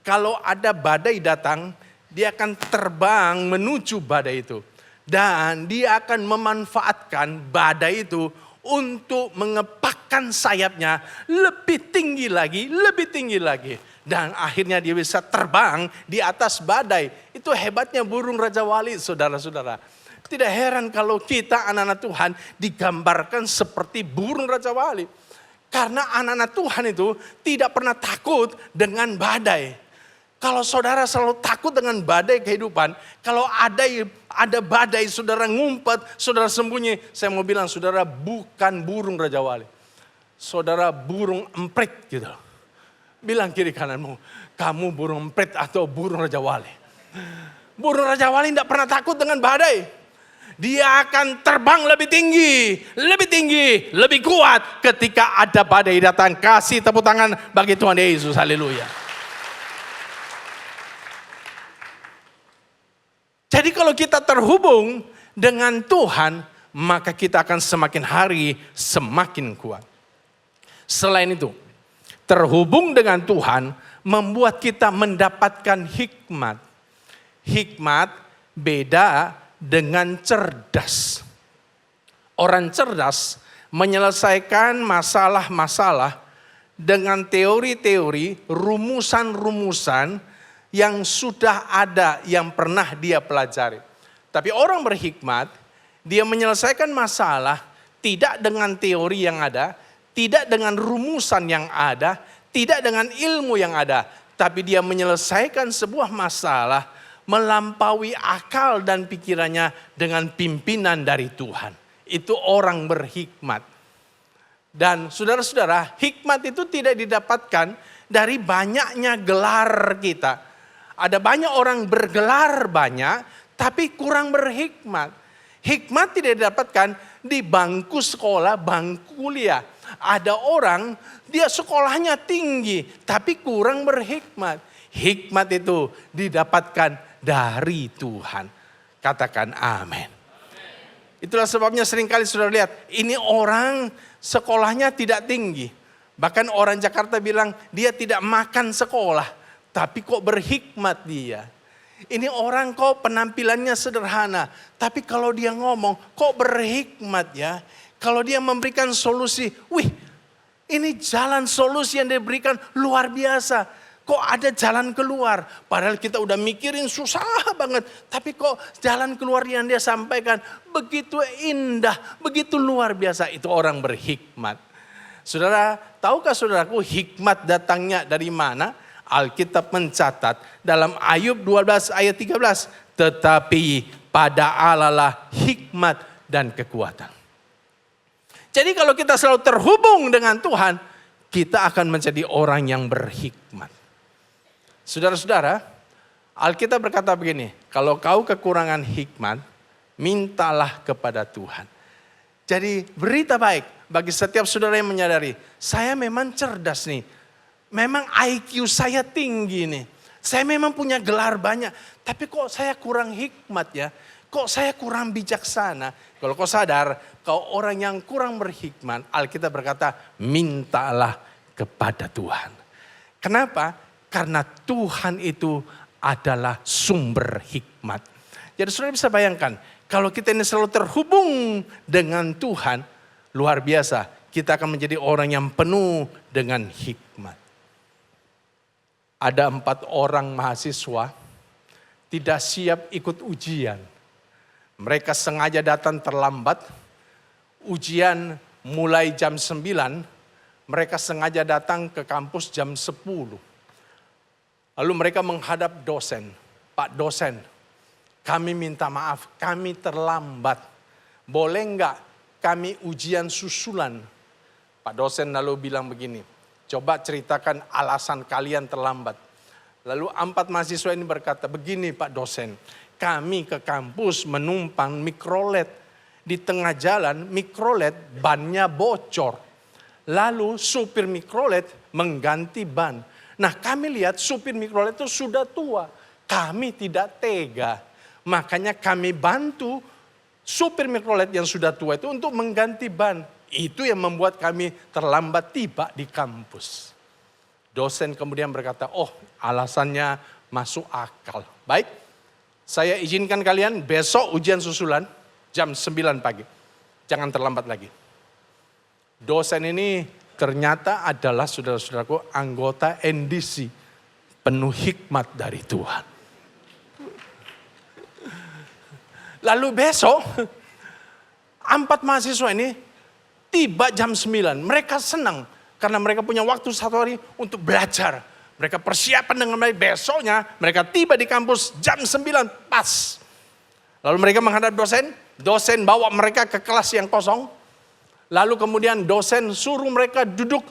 kalau ada badai datang, dia akan terbang menuju badai itu. Dan dia akan memanfaatkan badai itu untuk mengepakkan sayapnya lebih tinggi lagi, lebih tinggi lagi. Dan akhirnya dia bisa terbang di atas badai. Itu hebatnya burung Raja Wali, saudara-saudara. Tidak heran kalau kita anak-anak Tuhan digambarkan seperti burung Raja Wali. Karena anak-anak Tuhan itu tidak pernah takut dengan badai. Kalau saudara selalu takut dengan badai kehidupan, kalau ada badai, saudara ngumpet, saudara sembunyi. Saya mau bilang saudara bukan burung Raja Wali. Saudara burung emprit gitu. Bilang kiri kananmu, kamu burung emprit atau burung Raja Wali. Burung Raja Wali tidak pernah takut dengan badai. Dia akan terbang lebih tinggi, lebih kuat ketika ada badai datang. Kasih tepuk tangan bagi Tuhan Yesus, haleluya. Jadi kalau kita terhubung dengan Tuhan, maka kita akan semakin hari semakin kuat. Selain itu, terhubung dengan Tuhan membuat kita mendapatkan hikmat. Hikmat beda dengan cerdas. Orang cerdas menyelesaikan masalah-masalah dengan teori-teori, rumusan-rumusan yang sudah ada, yang pernah dia pelajari. Tapi orang berhikmat, dia menyelesaikan masalah tidak dengan teori yang ada, tidak dengan rumusan yang ada, tidak dengan ilmu yang ada. Tapi dia menyelesaikan sebuah masalah melampaui akal dan pikirannya dengan pimpinan dari Tuhan. Itu orang berhikmat. Dan saudara-saudara, hikmat itu tidak didapatkan dari banyaknya gelar kita. Ada banyak orang bergelar banyak, tapi kurang berhikmat. Hikmat tidak didapatkan di bangku sekolah, bangku kuliah. Ada orang, dia sekolahnya tinggi, tapi kurang berhikmat. Hikmat itu didapatkan dari Tuhan. Katakan amin. Itulah sebabnya seringkali sudah lihat, ini orang sekolahnya tidak tinggi. Bahkan orang Jakarta bilang dia tidak makan sekolah, tapi kok berhikmat dia. Ini orang kok penampilannya sederhana, tapi kalau dia ngomong kok berhikmat ya. Kalau dia memberikan solusi, wih ini jalan solusi yang diberikan luar biasa. Kok ada jalan keluar? Padahal kita udah mikirin susah banget. Tapi kok jalan keluar yang dia sampaikan begitu indah, begitu luar biasa. Itu orang berhikmat. Saudara, tahukah saudaraku hikmat datangnya dari mana? Alkitab mencatat dalam Ayub 12 ayat 13. Tetapi pada Allah lah hikmat dan kekuatan. Jadi kalau kita selalu terhubung dengan Tuhan, kita akan menjadi orang yang berhikmat. Saudara-saudara, Alkitab berkata begini, kalau kau kekurangan hikmat, mintalah kepada Tuhan. Jadi berita baik bagi setiap saudara yang menyadari, saya memang cerdas nih. Memang IQ saya tinggi nih. Saya memang punya gelar banyak. Tapi kok saya kurang hikmat ya. Kok saya kurang bijaksana. Kalau kau sadar, kau orang yang kurang berhikmat. Alkitab berkata, mintalah kepada Tuhan. Kenapa? Karena Tuhan itu adalah sumber hikmat. Jadi saudara bisa bayangkan, kalau kita ini selalu terhubung dengan Tuhan, luar biasa. Kita akan menjadi orang yang penuh dengan hikmat. Ada 4 orang mahasiswa tidak siap ikut ujian. Mereka sengaja datang terlambat. Ujian mulai jam 9. Mereka sengaja datang ke kampus jam 10. Lalu mereka menghadap dosen. Pak dosen, kami minta maaf, kami terlambat. Boleh enggak kami ujian susulan? Pak dosen lalu bilang begini, coba ceritakan alasan kalian terlambat. Lalu 4 mahasiswa ini berkata, begini Pak dosen, kami ke kampus menumpang mikrolet. Di tengah jalan mikrolet bannya bocor. Lalu supir mikrolet mengganti ban. Nah kami lihat supir mikrolet itu sudah tua. Kami tidak tega. Makanya kami bantu supir mikrolet yang sudah tua itu untuk mengganti ban. Itu yang membuat kami terlambat tiba di kampus. Dosen kemudian berkata, oh alasannya masuk akal. Baik, saya izinkan kalian besok ujian susulan jam 9 pagi. Jangan terlambat lagi. Dosen ini ternyata adalah saudara-saudaraku anggota NDC. Penuh hikmat dari Tuhan. Lalu besok 4 mahasiswa ini tiba jam 9. Mereka senang karena mereka punya waktu 1 hari untuk belajar. Mereka persiapan dengan baik. Besoknya mereka tiba di kampus jam 9 pas. Lalu mereka menghadap dosen. Dosen bawa mereka ke kelas yang kosong. Lalu kemudian dosen suruh mereka duduk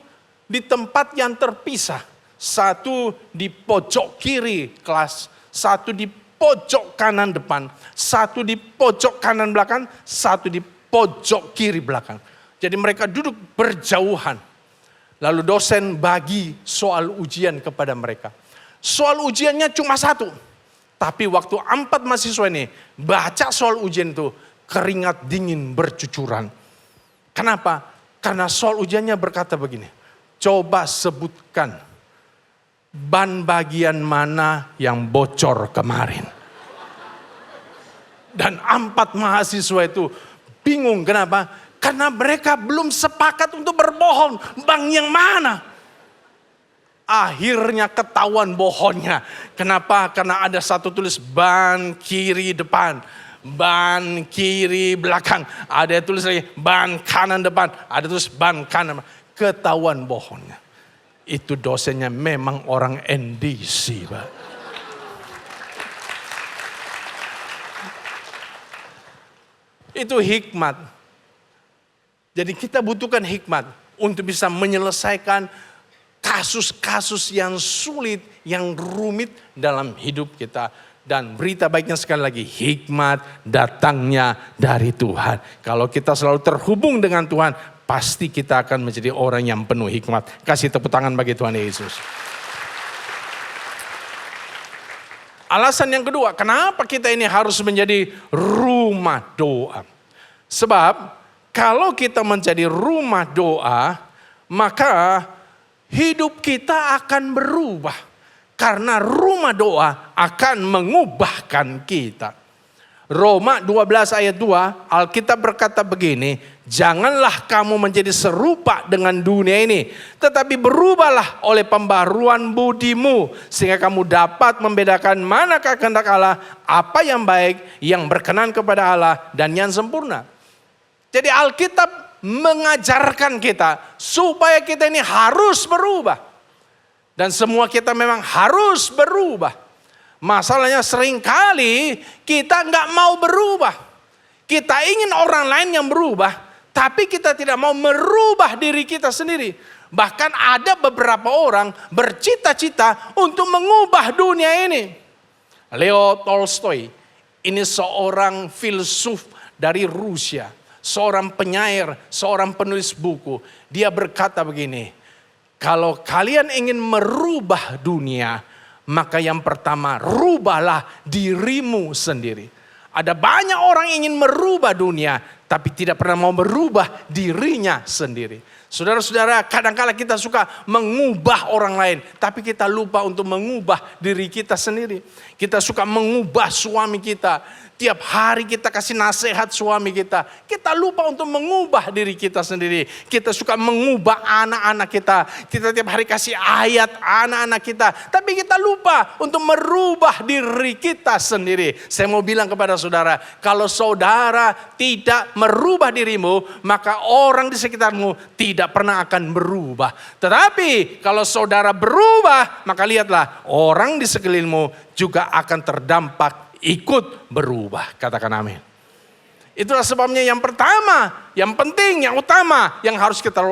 di tempat yang terpisah. Satu di pojok kiri kelas. Satu di pojok kanan depan. Satu di pojok kanan belakang. Satu di pojok kiri belakang. Jadi mereka duduk berjauhan. Lalu dosen bagi soal ujian kepada mereka. Soal ujiannya cuma 1. Tapi waktu 4 mahasiswa ini baca soal ujian itu, keringat dingin bercucuran. Kenapa? Karena soal ujiannya berkata begini. Coba sebutkan ban bagian mana yang bocor kemarin. Dan 4 mahasiswa itu bingung kenapa? Karena mereka belum sepakat untuk berbohong. Bang yang mana? Akhirnya ketahuan bohongnya. Kenapa? Karena ada satu tulis ban kiri depan. Ban kiri belakang. Ada tulis lagi ban kanan depan. Ada tulis ban kanan. Ketahuan bohongnya. Itu dosennya memang orang NDC, Pak. Itu hikmat. Jadi kita butuhkan hikmat untuk bisa menyelesaikan kasus-kasus yang sulit, yang rumit dalam hidup kita. Dan berita baiknya sekali lagi, hikmat datangnya dari Tuhan. Kalau kita selalu terhubung dengan Tuhan, pasti kita akan menjadi orang yang penuh hikmat. Kasih tepuk tangan bagi Tuhan Yesus. Alasan yang kedua, kenapa kita ini harus menjadi rumah doa? Sebab kalau kita menjadi rumah doa, maka hidup kita akan berubah. Karena rumah doa akan mengubahkan kita. Roma 12 ayat 2, Alkitab berkata begini, janganlah kamu menjadi serupa dengan dunia ini, tetapi berubahlah oleh pembaharuan budimu, sehingga kamu dapat membedakan manakah kehendak Allah, apa yang baik, yang berkenan kepada Allah, dan yang sempurna. Jadi Alkitab mengajarkan kita supaya kita ini harus berubah. Dan semua kita memang harus berubah. Masalahnya seringkali kita nggak mau berubah. Kita ingin orang lain yang berubah, tapi kita tidak mau merubah diri kita sendiri. Bahkan ada beberapa orang bercita-cita untuk mengubah dunia ini. Leo Tolstoy, ini seorang filsuf dari Rusia. seorang penyair, seorang penulis buku. Dia berkata begini, kalau kalian ingin merubah dunia, maka yang pertama rubahlah dirimu sendiri. Ada banyak orang ingin merubah dunia, tapi tidak pernah mau merubah dirinya sendiri. Saudara-saudara, kadang-kala kita suka mengubah orang lain, tapi kita lupa untuk mengubah diri kita sendiri. Kita suka mengubah suami kita. Tiap hari kita kasih nasihat suami kita. Kita lupa untuk mengubah diri kita sendiri. Kita suka mengubah anak-anak kita. Kita tiap hari kasih ayat anak-anak kita. Tapi kita lupa untuk merubah diri kita sendiri. Saya mau bilang kepada saudara, kalau saudara tidak merubah dirimu, maka orang di sekitarmu tidak pernah akan berubah. Tetapi kalau saudara berubah, maka lihatlah orang di sekelilingmu juga akan terdampak ikut berubah. Katakan amin. Itulah sebabnya yang pertama, yang penting, yang utama yang harus kita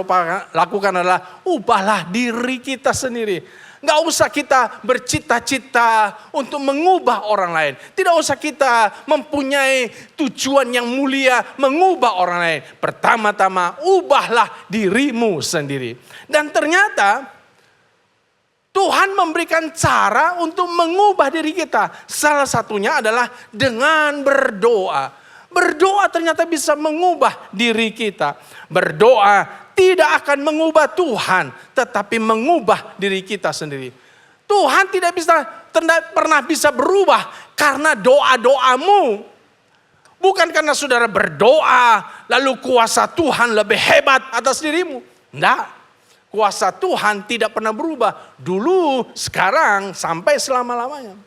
lakukan adalah ubahlah diri kita sendiri. Nggak usah kita bercita-cita untuk mengubah orang lain. Tidak usah kita mempunyai tujuan yang mulia mengubah orang lain. Pertama-tama ubahlah dirimu sendiri. Dan ternyata Tuhan memberikan cara untuk mengubah diri kita. Salah satunya adalah dengan berdoa. Berdoa ternyata bisa mengubah diri kita. Berdoa tidak akan mengubah Tuhan, tetapi mengubah diri kita sendiri. Tuhan tidak pernah bisa berubah karena doa-doamu. Bukan karena saudara berdoa, lalu kuasa Tuhan lebih hebat atas dirimu. Tidak. Kuasa Tuhan tidak pernah berubah. Dulu, sekarang, sampai selama-lamanya.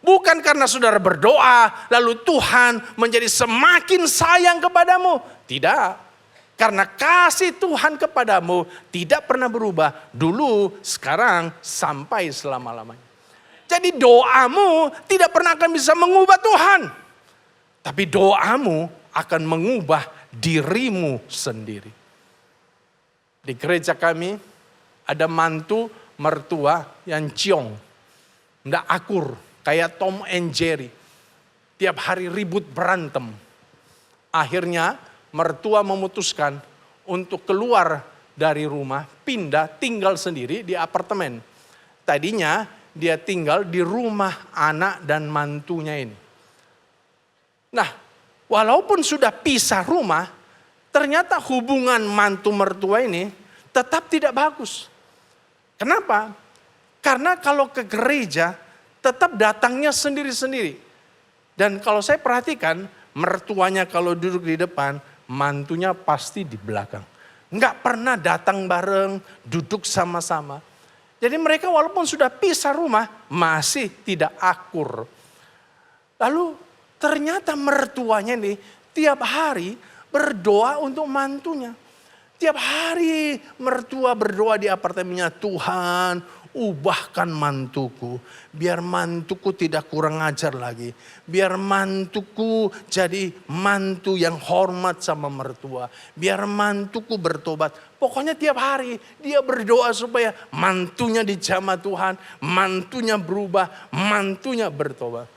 Bukan karena saudara berdoa, lalu Tuhan menjadi semakin sayang kepadamu. Tidak. Karena kasih Tuhan kepadamu tidak pernah berubah. Dulu, sekarang, sampai selama-lamanya. Jadi doamu tidak pernah akan bisa mengubah Tuhan. Tapi doamu akan mengubah dirimu sendiri. Di gereja kami ada mantu mertua yang ciong. Nggak akur, kayak Tom and Jerry. Tiap hari ribut berantem. Akhirnya mertua memutuskan untuk keluar dari rumah, pindah tinggal sendiri di apartemen. Tadinya dia tinggal di rumah anak dan mantunya ini. Nah, walaupun sudah pisah rumah, ternyata hubungan mantu mertua ini tetap tidak bagus. Kenapa? Karena kalau ke gereja tetap datangnya sendiri-sendiri. Dan kalau saya perhatikan, mertuanya kalau duduk di depan, mantunya pasti di belakang. Enggak pernah datang bareng, duduk sama-sama. Jadi mereka walaupun sudah pisah rumah, masih tidak akur. Lalu ternyata mertuanya nih tiap hari berdoa untuk mantunya. Tiap hari mertua berdoa di apartemennya, Tuhan ubahkan mantuku. Biar mantuku tidak kurang ajar lagi. Biar mantuku jadi mantu yang hormat sama mertua. Biar mantuku bertobat. Pokoknya tiap hari dia berdoa supaya mantunya dijamah Tuhan. Mantunya berubah, mantunya bertobat.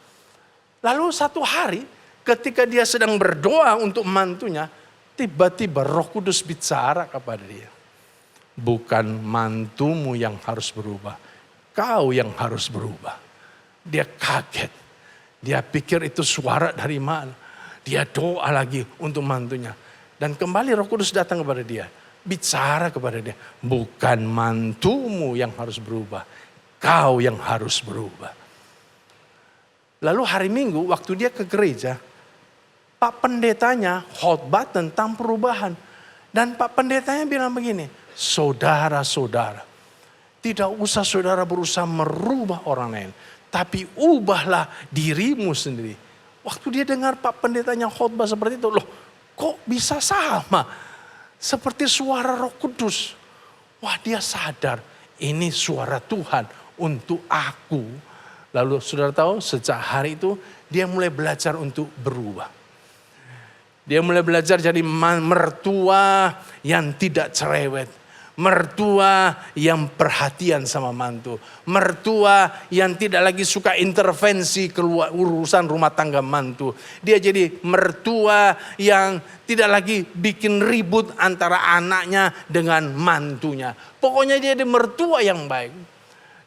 Lalu satu hari ketika dia sedang berdoa untuk mantunya, tiba-tiba Roh Kudus bicara kepada dia. Bukan mantumu yang harus berubah, kau yang harus berubah. Dia kaget. Dia pikir itu suara dari mana. Dia doa lagi untuk mantunya. Dan kembali Roh Kudus datang kepada dia. Bicara kepada dia. Bukan mantumu yang harus berubah, kau yang harus berubah. Lalu hari Minggu waktu dia ke gereja, Pak pendetanya khotbah tentang perubahan. Dan Pak pendetanya bilang begini, saudara-saudara, tidak usah saudara berusaha merubah orang lain, tapi ubahlah dirimu sendiri. Waktu dia dengar Pak pendetanya khotbah seperti itu, loh kok bisa sama? Seperti suara Roh Kudus. Wah, dia sadar ini suara Tuhan untuk aku. Lalu saudara tahu sejak hari itu dia mulai belajar untuk berubah. Dia mulai belajar jadi mertua yang tidak cerewet. Mertua yang perhatian sama mantu. Mertua yang tidak lagi suka intervensi urusan rumah tangga mantu. Dia jadi mertua yang tidak lagi bikin ribut antara anaknya dengan mantunya. Pokoknya dia jadi mertua yang baik.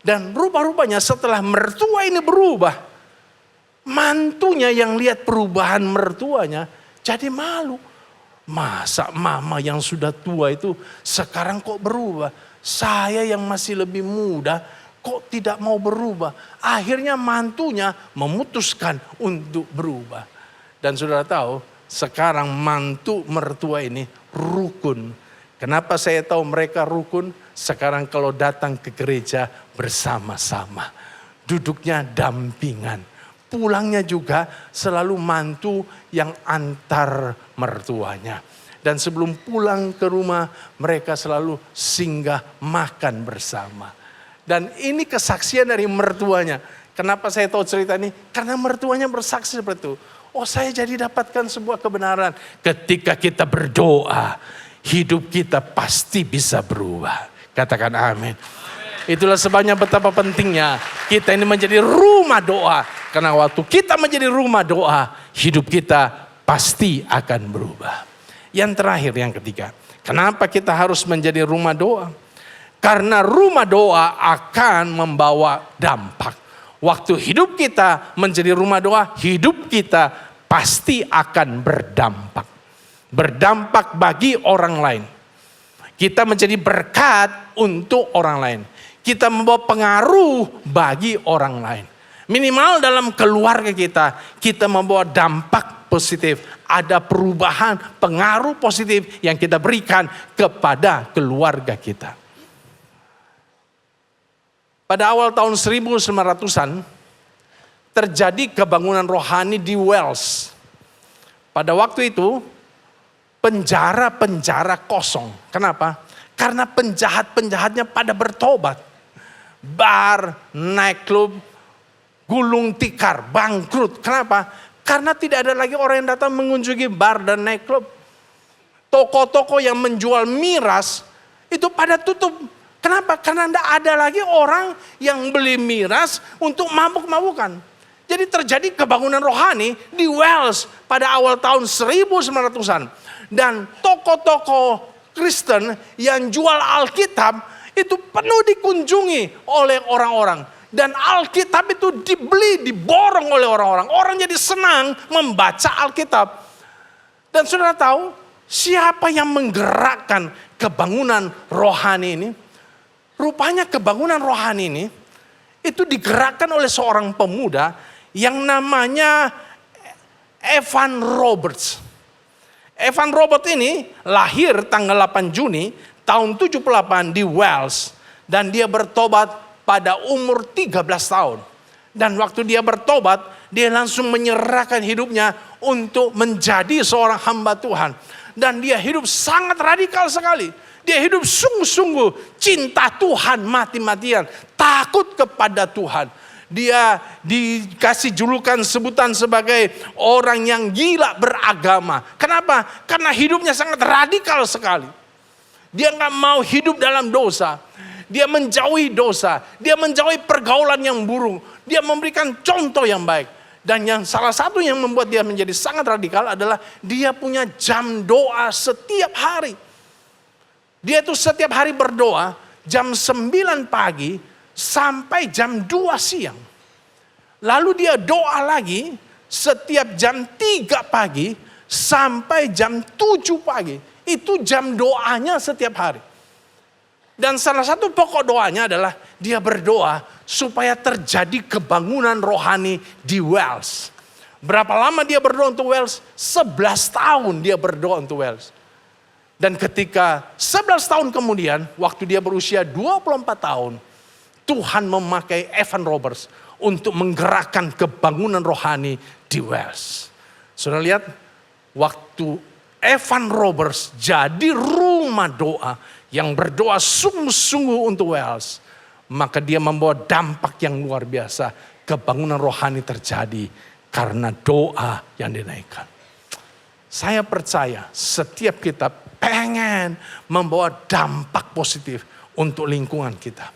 Dan rupa-rupanya setelah mertua ini berubah, mantunya yang lihat perubahan mertuanya jadi malu. Masa mama yang sudah tua itu sekarang kok berubah? Saya yang masih lebih muda kok tidak mau berubah? Akhirnya mantunya memutuskan untuk berubah. Dan saudara tahu, sekarang mantu mertua ini rukun. Kenapa saya tahu mereka rukun? Sekarang kalau datang ke gereja bersama-sama. Duduknya dampingan. Pulangnya juga selalu mantu yang antar mertuanya. Dan sebelum pulang ke rumah mereka selalu singgah makan bersama. Dan ini kesaksian dari mertuanya. Kenapa saya tahu cerita ini? Karena mertuanya bersaksi seperti itu. Oh, saya jadi dapatkan sebuah kebenaran. Ketika kita berdoa, hidup kita pasti bisa berubah. Katakan amin. Itulah sebabnya betapa pentingnya kita ini menjadi rumah doa. Karena waktu kita menjadi rumah doa, hidup kita pasti akan berubah. Yang terakhir, yang ketiga. Kenapa kita harus menjadi rumah doa? Karena rumah doa akan membawa dampak. Waktu hidup kita menjadi rumah doa, hidup kita pasti akan berdampak. Berdampak bagi orang lain. Kita menjadi berkat untuk orang lain. Kita membawa pengaruh bagi orang lain. Minimal dalam keluarga kita membawa dampak positif. Ada perubahan, pengaruh positif yang kita berikan kepada keluarga kita. Pada awal tahun 1900-an, terjadi kebangunan rohani di Wales. Pada waktu itu, penjara-penjara kosong. Kenapa? Karena penjahat-penjahatnya pada bertobat. Bar, nightclub, gulung tikar, bangkrut. Kenapa? Karena tidak ada lagi orang yang datang mengunjungi bar dan nightclub. Toko-toko yang menjual miras itu pada tutup. Kenapa? Karena tidak ada lagi orang yang beli miras untuk mabuk-mabukan. Jadi terjadi kebangunan rohani di Wales pada awal tahun 1900-an. Dan toko-toko Kristen yang jual Alkitab itu penuh dikunjungi oleh orang-orang. Dan Alkitab itu dibeli, diborong oleh orang-orang. Orang jadi senang membaca Alkitab. Dan saudara tahu siapa yang menggerakkan kebangunan rohani ini? Rupanya kebangunan rohani ini itu digerakkan oleh seorang pemuda yang namanya Evan Roberts. Evan Roberts ini lahir tanggal 8 Juni tahun 78 di Wales. Dan dia bertobat pada umur 13 tahun. Dan waktu dia bertobat, dia langsung menyerahkan hidupnya untuk menjadi seorang hamba Tuhan. Dan dia hidup sangat radikal sekali. Dia hidup sungguh-sungguh cinta Tuhan mati-matian. Takut kepada Tuhan. Dia dikasih julukan sebutan sebagai orang yang gila beragama. Kenapa? Karena hidupnya sangat radikal sekali. Dia gak mau hidup dalam dosa. Dia menjauhi dosa. Dia menjauhi pergaulan yang buruk. Dia memberikan contoh yang baik. Dan yang salah satu yang membuat dia menjadi sangat radikal adalah dia punya jam doa setiap hari. Dia itu setiap hari berdoa jam 9 pagi sampai jam 2 siang. Lalu dia doa lagi setiap jam 3 pagi sampai jam 7 pagi. Itu jam doanya setiap hari. Dan salah satu pokok doanya adalah dia berdoa supaya terjadi kebangunan rohani di Wales. Berapa lama dia berdoa untuk Wales? 11 tahun dia berdoa untuk Wales. Dan ketika 11 tahun kemudian, waktu dia berusia 24 tahun, Tuhan memakai Evan Roberts untuk menggerakkan kebangunan rohani di Wales. Saudara lihat, waktu Evan Roberts jadi rumah doa yang berdoa sungguh-sungguh untuk Wales, maka dia membawa dampak yang luar biasa. Kebangunan rohani terjadi karena doa yang dinaikkan. Saya percaya setiap kita pengen membawa dampak positif untuk lingkungan kita.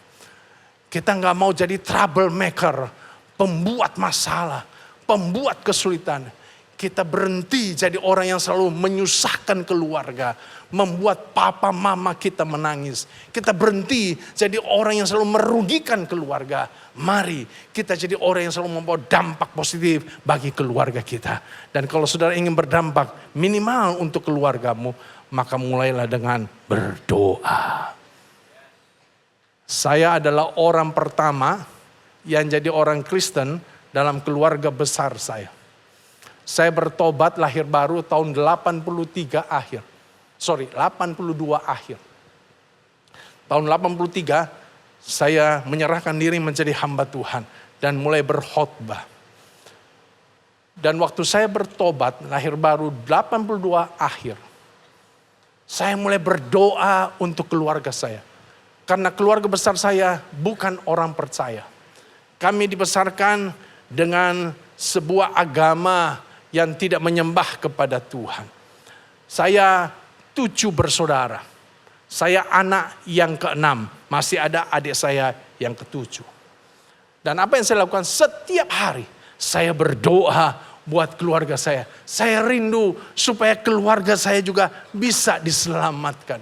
Kita nggak mau jadi troublemaker, pembuat masalah, pembuat kesulitan. Kita berhenti jadi orang yang selalu menyusahkan keluarga, membuat papa mama kita menangis. Kita berhenti jadi orang yang selalu merugikan keluarga. Mari kita jadi orang yang selalu membawa dampak positif bagi keluarga kita. Dan kalau saudara ingin berdampak minimal untuk keluargamu, maka mulailah dengan berdoa. Saya adalah orang pertama yang jadi orang Kristen dalam keluarga besar saya. Saya bertobat lahir baru tahun 82 akhir. Tahun 83 saya menyerahkan diri menjadi hamba Tuhan dan mulai berkhotbah. Dan waktu saya bertobat lahir baru 82 akhir. Saya mulai berdoa untuk keluarga saya. Karena keluarga besar saya bukan orang percaya. Kami dibesarkan dengan sebuah agama yang tidak menyembah kepada Tuhan. Saya 7 bersaudara. Saya anak yang ke-6. Masih ada adik saya yang ke-7. Dan apa yang saya lakukan setiap hari, saya berdoa buat keluarga saya. Saya rindu supaya keluarga saya juga bisa diselamatkan.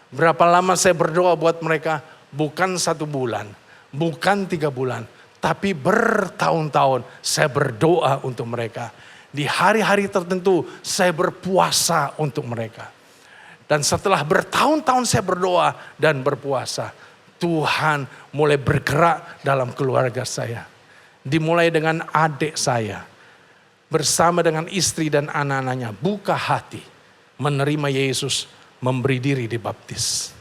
Berapa lama saya berdoa buat mereka? Bukan 1 bulan, bukan 3 bulan, tapi bertahun-tahun saya berdoa untuk mereka. Di hari-hari tertentu saya berpuasa untuk mereka. Dan setelah bertahun-tahun saya berdoa dan berpuasa, Tuhan mulai bergerak dalam keluarga saya. Dimulai dengan adik saya, bersama dengan istri dan anak-anaknya, buka hati, menerima Yesus, memberi diri dibaptis.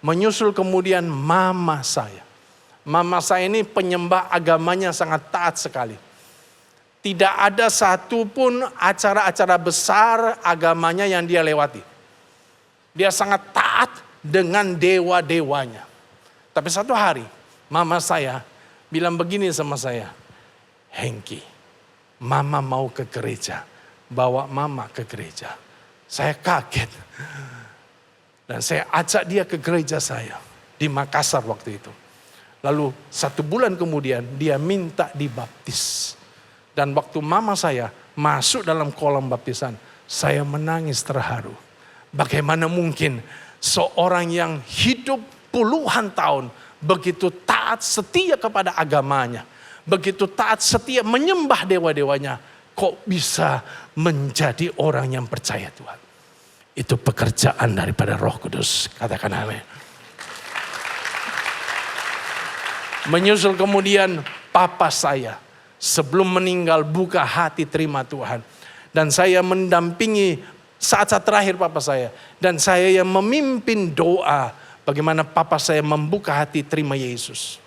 Menyusul kemudian mama saya. Mama saya ini penyembah agamanya sangat taat sekali. Tidak ada satupun acara-acara besar agamanya yang dia lewati. Dia sangat taat dengan dewa-dewanya. Tapi satu hari mama saya bilang begini sama saya, Hengki, mama mau ke gereja, bawa mama ke gereja. Saya kaget. Dan saya ajak dia ke gereja saya di Makassar waktu itu. Lalu 1 bulan kemudian dia minta dibaptis. Dan waktu mama saya masuk dalam kolam baptisan, saya menangis terharu. Bagaimana mungkin seorang yang hidup puluhan tahun begitu taat setia kepada agamanya, begitu taat setia menyembah dewa-dewanya, kok bisa menjadi orang yang percaya Tuhan. Itu pekerjaan daripada Roh Kudus. Katakan amin. Menyusul kemudian papa saya. Sebelum meninggal buka hati terima Tuhan. Dan saya mendampingi saat-saat terakhir papa saya. Dan saya yang memimpin doa bagaimana papa saya membuka hati terima Yesus.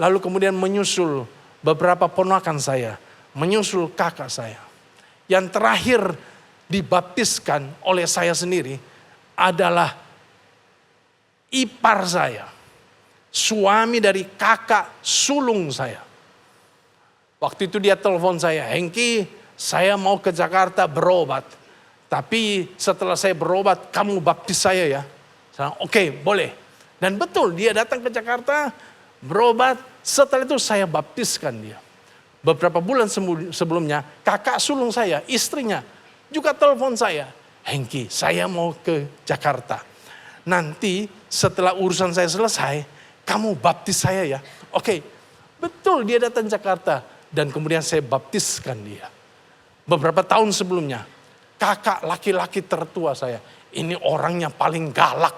Lalu kemudian menyusul beberapa ponakan saya. Menyusul kakak saya. Yang terakhir dibaptiskan oleh saya sendiri adalah ipar saya. Suami dari kakak sulung saya. Waktu itu dia telepon saya, Hengki, saya mau ke Jakarta berobat. Tapi setelah saya berobat, kamu baptis saya ya. Saya bilang, oke, boleh. Dan betul, dia datang ke Jakarta, berobat. Setelah itu saya baptiskan dia. Beberapa bulan sebelumnya, kakak sulung saya, istrinya, juga telepon saya. Hengki, saya mau ke Jakarta. Nanti setelah urusan saya selesai, kamu baptis saya ya. Oke, betul dia datang Jakarta. Dan kemudian saya baptiskan dia. Beberapa tahun sebelumnya, kakak laki-laki tertua saya. Ini orangnya paling galak.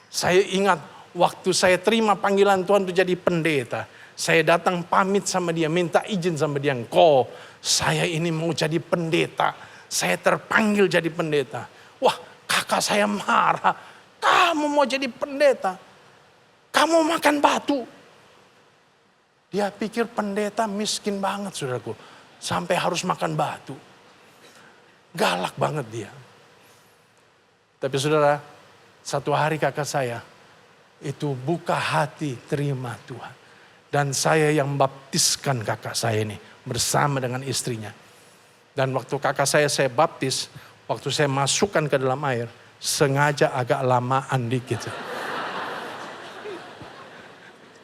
Saya ingat waktu saya terima panggilan Tuhan untuk jadi pendeta. Saya datang pamit sama dia, minta izin sama dia. Engkau, saya ini mau jadi pendeta. Saya terpanggil jadi pendeta. Wah, kakak saya marah. Kamu mau jadi pendeta? Kamu makan batu. Dia pikir pendeta miskin banget saudaraku. Sampai harus makan batu. Galak banget dia. Tapi saudara, satu hari kakak saya itu buka hati terima Tuhan. Dan saya yang baptiskan kakak saya ini bersama dengan istrinya. Dan waktu kakak saya baptis, waktu saya masukkan ke dalam air, sengaja agak lamaan dikit.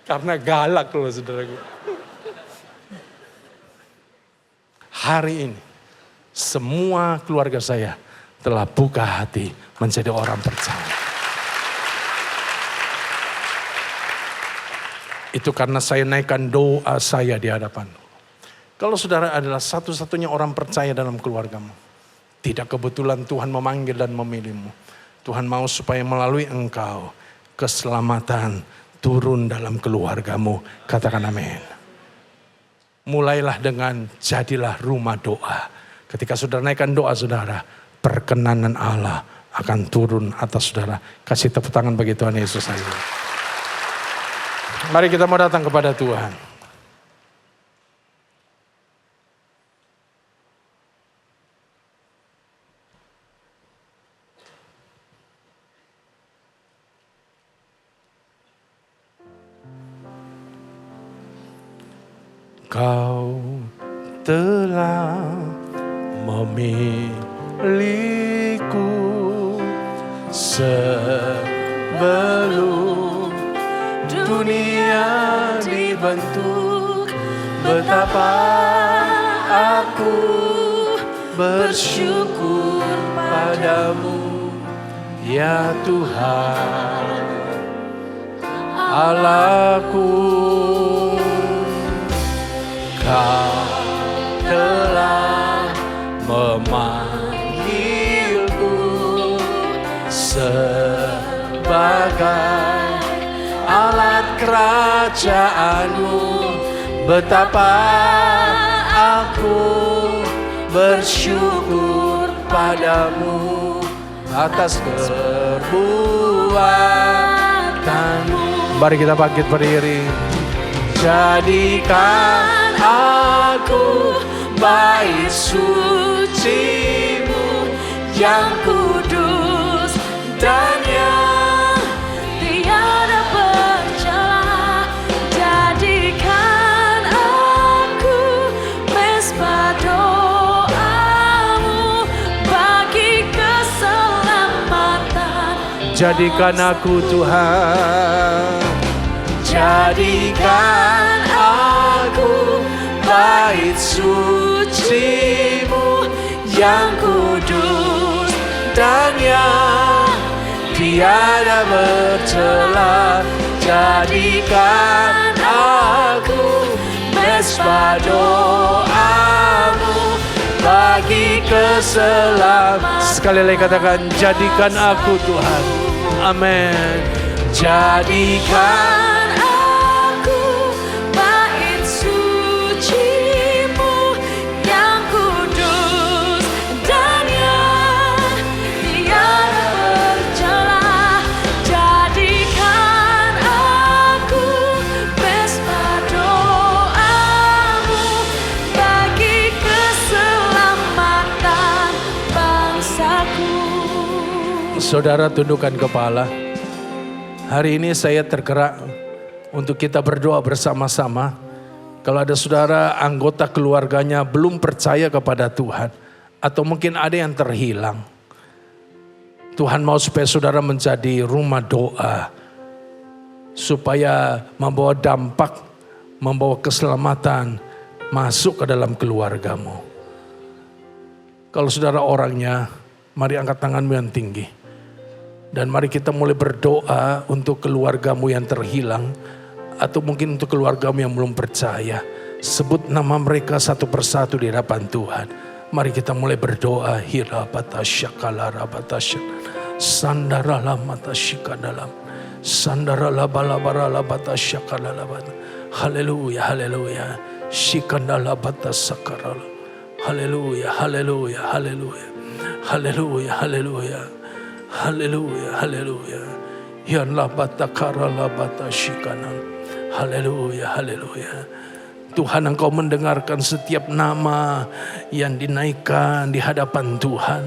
Karena galak loh saudaraku. Hari ini, semua keluarga saya telah buka hati menjadi orang percaya. Itu karena saya naikkan doa saya di hadapan. Kalau saudara adalah satu-satunya orang percaya dalam keluargamu, tidak kebetulan Tuhan memanggil dan memilihmu. Tuhan mau supaya melalui engkau keselamatan turun dalam keluargamu. Katakan amin. Mulailah dengan jadilah rumah doa. Ketika saudara naikkan doa saudara, perkenanan Allah akan turun atas saudara. Kasih tepuk tangan bagi Tuhan Yesus aja. Mari kita mau datang kepada Tuhan. Kau telah memilihku sebelum dunia dibentuk. Betapa aku bersyukur padamu, ya Tuhan Allahku. Kau telah memanggilku sebagai alat kerajaanmu. Betapa aku bersyukur padamu atas perbuatanmu. Mari kita bangkit berdiri. Jadikan aku bait suci-Mu yang kudus dan yang tiada bercela. Jadikan aku mesbah doa-Mu bagi keselamatan. Jadikan aku Tuhan. Jadikan aku bait suci-Mu yang kudus dan yang tiada bercela. Jadikan aku mesbah doa-Mu bagi keselamatan. Sekali lagi katakan, jadikan aku Tuhan. Amin. Jadikan saudara tundukkan kepala. Hari ini saya tergerak untuk kita berdoa bersama-sama. Kalau ada saudara anggota keluarganya belum percaya kepada Tuhan, atau mungkin ada yang terhilang, Tuhan mau supaya saudara menjadi rumah doa, supaya membawa dampak, membawa keselamatan masuk ke dalam keluargamu. Kalau saudara orangnya, mari angkat tanganmu yang tinggi. Dan mari kita mulai berdoa untuk keluargamu yang terhilang, atau mungkin untuk keluargamu yang belum percaya. Sebut nama mereka satu persatu di hadapan Tuhan. Mari kita mulai berdoa. Sandaralah mata syikadalam. Sandaralah balabaralah bata syakadalam. Haleluya, haleluya. Shikandala bata sakarala. Haleluya, haleluya, haleluya. Haleluya, haleluya. Haleluya, haleluya. Ya labatakara labata shikanan. Haleluya, haleluya. Tuhan, Engkau mendengarkan setiap nama yang dinaikkan di hadapan Tuhan.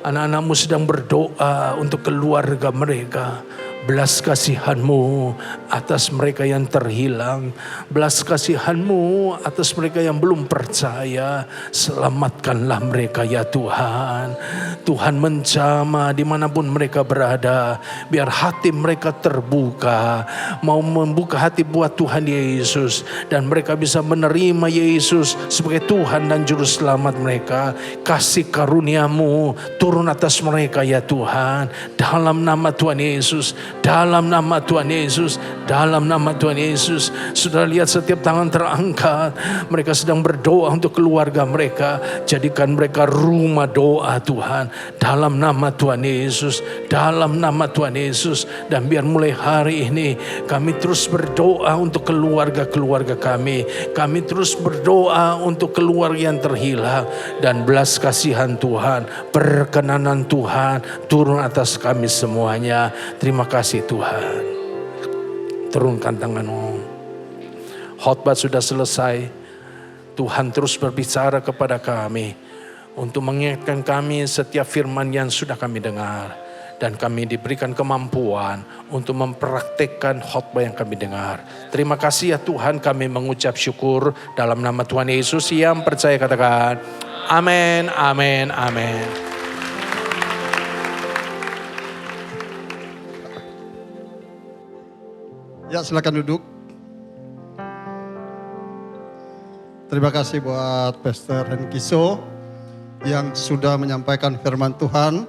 Anak-anakmu sedang berdoa untuk keluarga mereka. Belas kasihan-Mu atas mereka yang terhilang. Belas kasihan-Mu atas mereka yang belum percaya. Selamatkanlah mereka ya Tuhan. Tuhan menjamah dimanapun mereka berada. Biar hati mereka terbuka. Mau membuka hati buat Tuhan Yesus. Dan mereka bisa menerima Yesus sebagai Tuhan dan Juru Selamat mereka. Kasih karunia-Mu turun atas mereka ya Tuhan. Dalam nama Tuhan Yesus. Dalam nama Tuhan Yesus, dalam nama Tuhan Yesus. Sudah lihat setiap tangan terangkat. Mereka sedang berdoa untuk keluarga mereka. Jadikan mereka rumah doa Tuhan. Dalam nama Tuhan Yesus, dalam nama Tuhan Yesus. Dan biar mulai hari ini kami terus berdoa untuk keluarga-keluarga kami. Kami terus berdoa untuk keluarga yang terhilang. Dan belas kasihan Tuhan, perkenanan Tuhan turun atas kami semuanya. Terima kasih Tuhan. Turunkan tangan-Mu. Khotbah sudah selesai. Tuhan terus berbicara kepada kami untuk mengingatkan kami setiap firman yang sudah kami dengar. Dan kami diberikan kemampuan untuk mempraktekkan khotbah yang kami dengar. Terima kasih ya Tuhan, kami mengucap syukur dalam nama Tuhan Yesus. Yang percaya katakan amin, amin, amin. Ya, silakan duduk. Terima kasih buat Pastor Henkiso yang sudah menyampaikan firman Tuhan.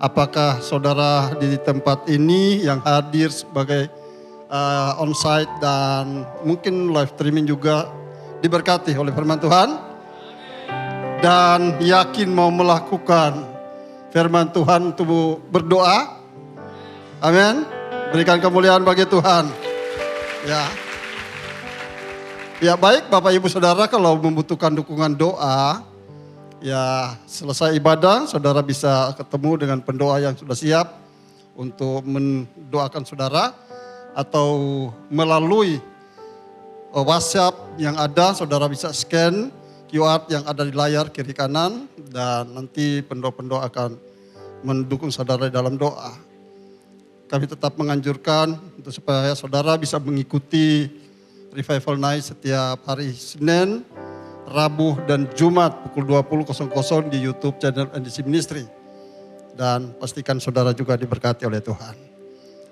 Apakah saudara di tempat ini yang hadir sebagai onsite dan mungkin live streaming juga diberkati oleh firman Tuhan? Dan yakin mau melakukan firman Tuhan untuk berdoa? Amin. Berikan kemuliaan bagi Tuhan. Ya baik Bapak Ibu Saudara, kalau membutuhkan dukungan doa, ya selesai ibadah saudara bisa ketemu dengan pendoa yang sudah siap untuk mendoakan saudara, atau melalui WhatsApp yang ada saudara bisa scan QR yang ada di layar kiri kanan, dan nanti pendoa-pendoa akan mendukung saudara dalam doa. Kami tetap menganjurkan untuk supaya saudara bisa mengikuti Revival Night setiap hari Senin, Rabu, dan Jumat pukul 20.00 di YouTube channel NDC Ministry. Dan pastikan saudara juga diberkati oleh Tuhan.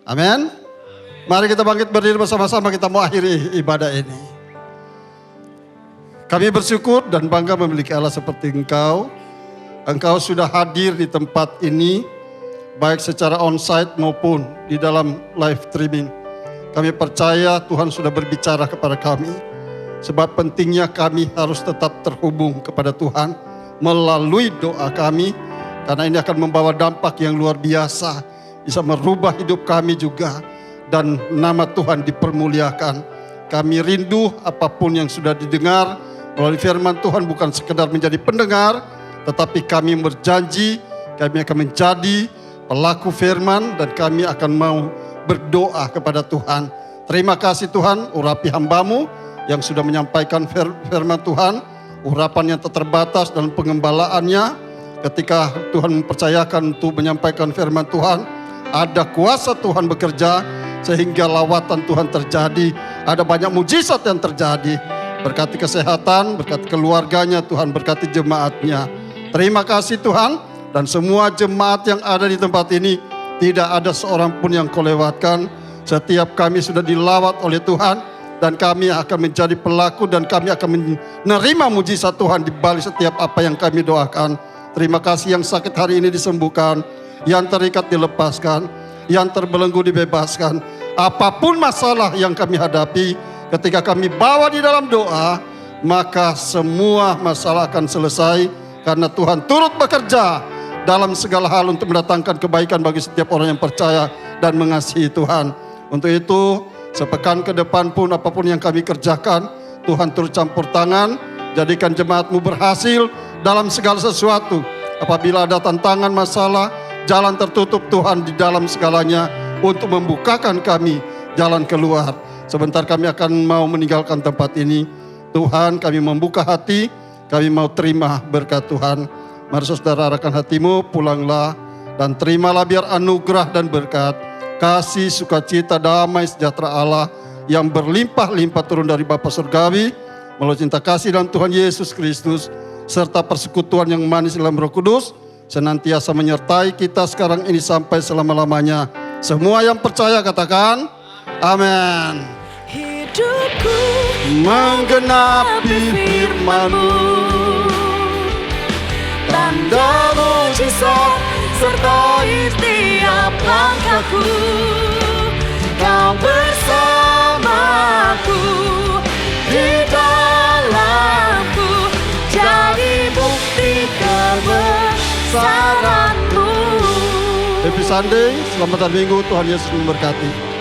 Amin. Mari kita bangkit berdiri bersama-sama, kita mau akhiri ibadah ini. Kami bersyukur dan bangga memiliki Allah seperti Engkau. Engkau sudah hadir di tempat ini, baik secara onsite maupun di dalam live streaming. Kami percaya Tuhan sudah berbicara kepada kami. Sebab pentingnya kami harus tetap terhubung kepada Tuhan melalui doa kami. Karena ini akan membawa dampak yang luar biasa. Bisa merubah hidup kami juga. Dan nama Tuhan dipermuliakan. Kami rindu apapun yang sudah didengar melalui firman Tuhan bukan sekedar menjadi pendengar. Tetapi kami berjanji kami akan menjadi pelaku firman dan kami akan mau berdoa kepada Tuhan. Terima kasih Tuhan, urapi hamba-Mu yang sudah menyampaikan firman Tuhan. Urapan yang terbatas dalam pengembalaannya. Ketika Tuhan mempercayakan untuk menyampaikan firman Tuhan, ada kuasa Tuhan bekerja sehingga lawatan Tuhan terjadi. Ada banyak mujizat yang terjadi. Berkati kesehatan, berkati keluarganya, Tuhan berkati jemaatnya. Terima kasih Tuhan. Dan semua jemaat yang ada di tempat ini, tidak ada seorang pun yang Kau lewatkan. Setiap kami sudah dilawat oleh Tuhan, dan kami akan menjadi pelaku, dan kami akan menerima mujizat Tuhan di balik setiap apa yang kami doakan. Terima kasih yang sakit hari ini disembuhkan, yang terikat dilepaskan, yang terbelenggu dibebaskan. Apapun masalah yang kami hadapi, ketika kami bawa di dalam doa, maka semua masalah akan selesai, karena Tuhan turut bekerja dalam segala hal untuk mendatangkan kebaikan bagi setiap orang yang percaya dan mengasihi Tuhan. Untuk itu, sepekan ke depan pun apapun yang kami kerjakan, Tuhan turut campur tangan, jadikan jemaat-Mu berhasil dalam segala sesuatu. Apabila ada tantangan, masalah, jalan tertutup, Tuhan di dalam segalanya untuk membukakan kami jalan keluar. Sebentar kami akan mau meninggalkan tempat ini. Tuhan, kami membuka hati, kami mau terima berkat Tuhan. Mari saudara arahkan hatimu, pulanglah dan terimalah biar anugerah dan berkat, kasih, sukacita, damai, sejahtera Allah yang berlimpah-limpah turun dari Bapa Surgawi melalui cinta kasih dalam Tuhan Yesus Kristus serta persekutuan yang manis dalam Roh Kudus senantiasa menyertai kita sekarang ini sampai selama-lamanya. Semua yang percaya katakan amin. Hidupku Menggenapi firman-Mu, tanda mujizat sertai tiap langkahku. Kau bersamaku di dalamku, jadi bukti kebesaran-Mu. Happy Sunday, selamat hari Minggu, Tuhan Yesus memberkati.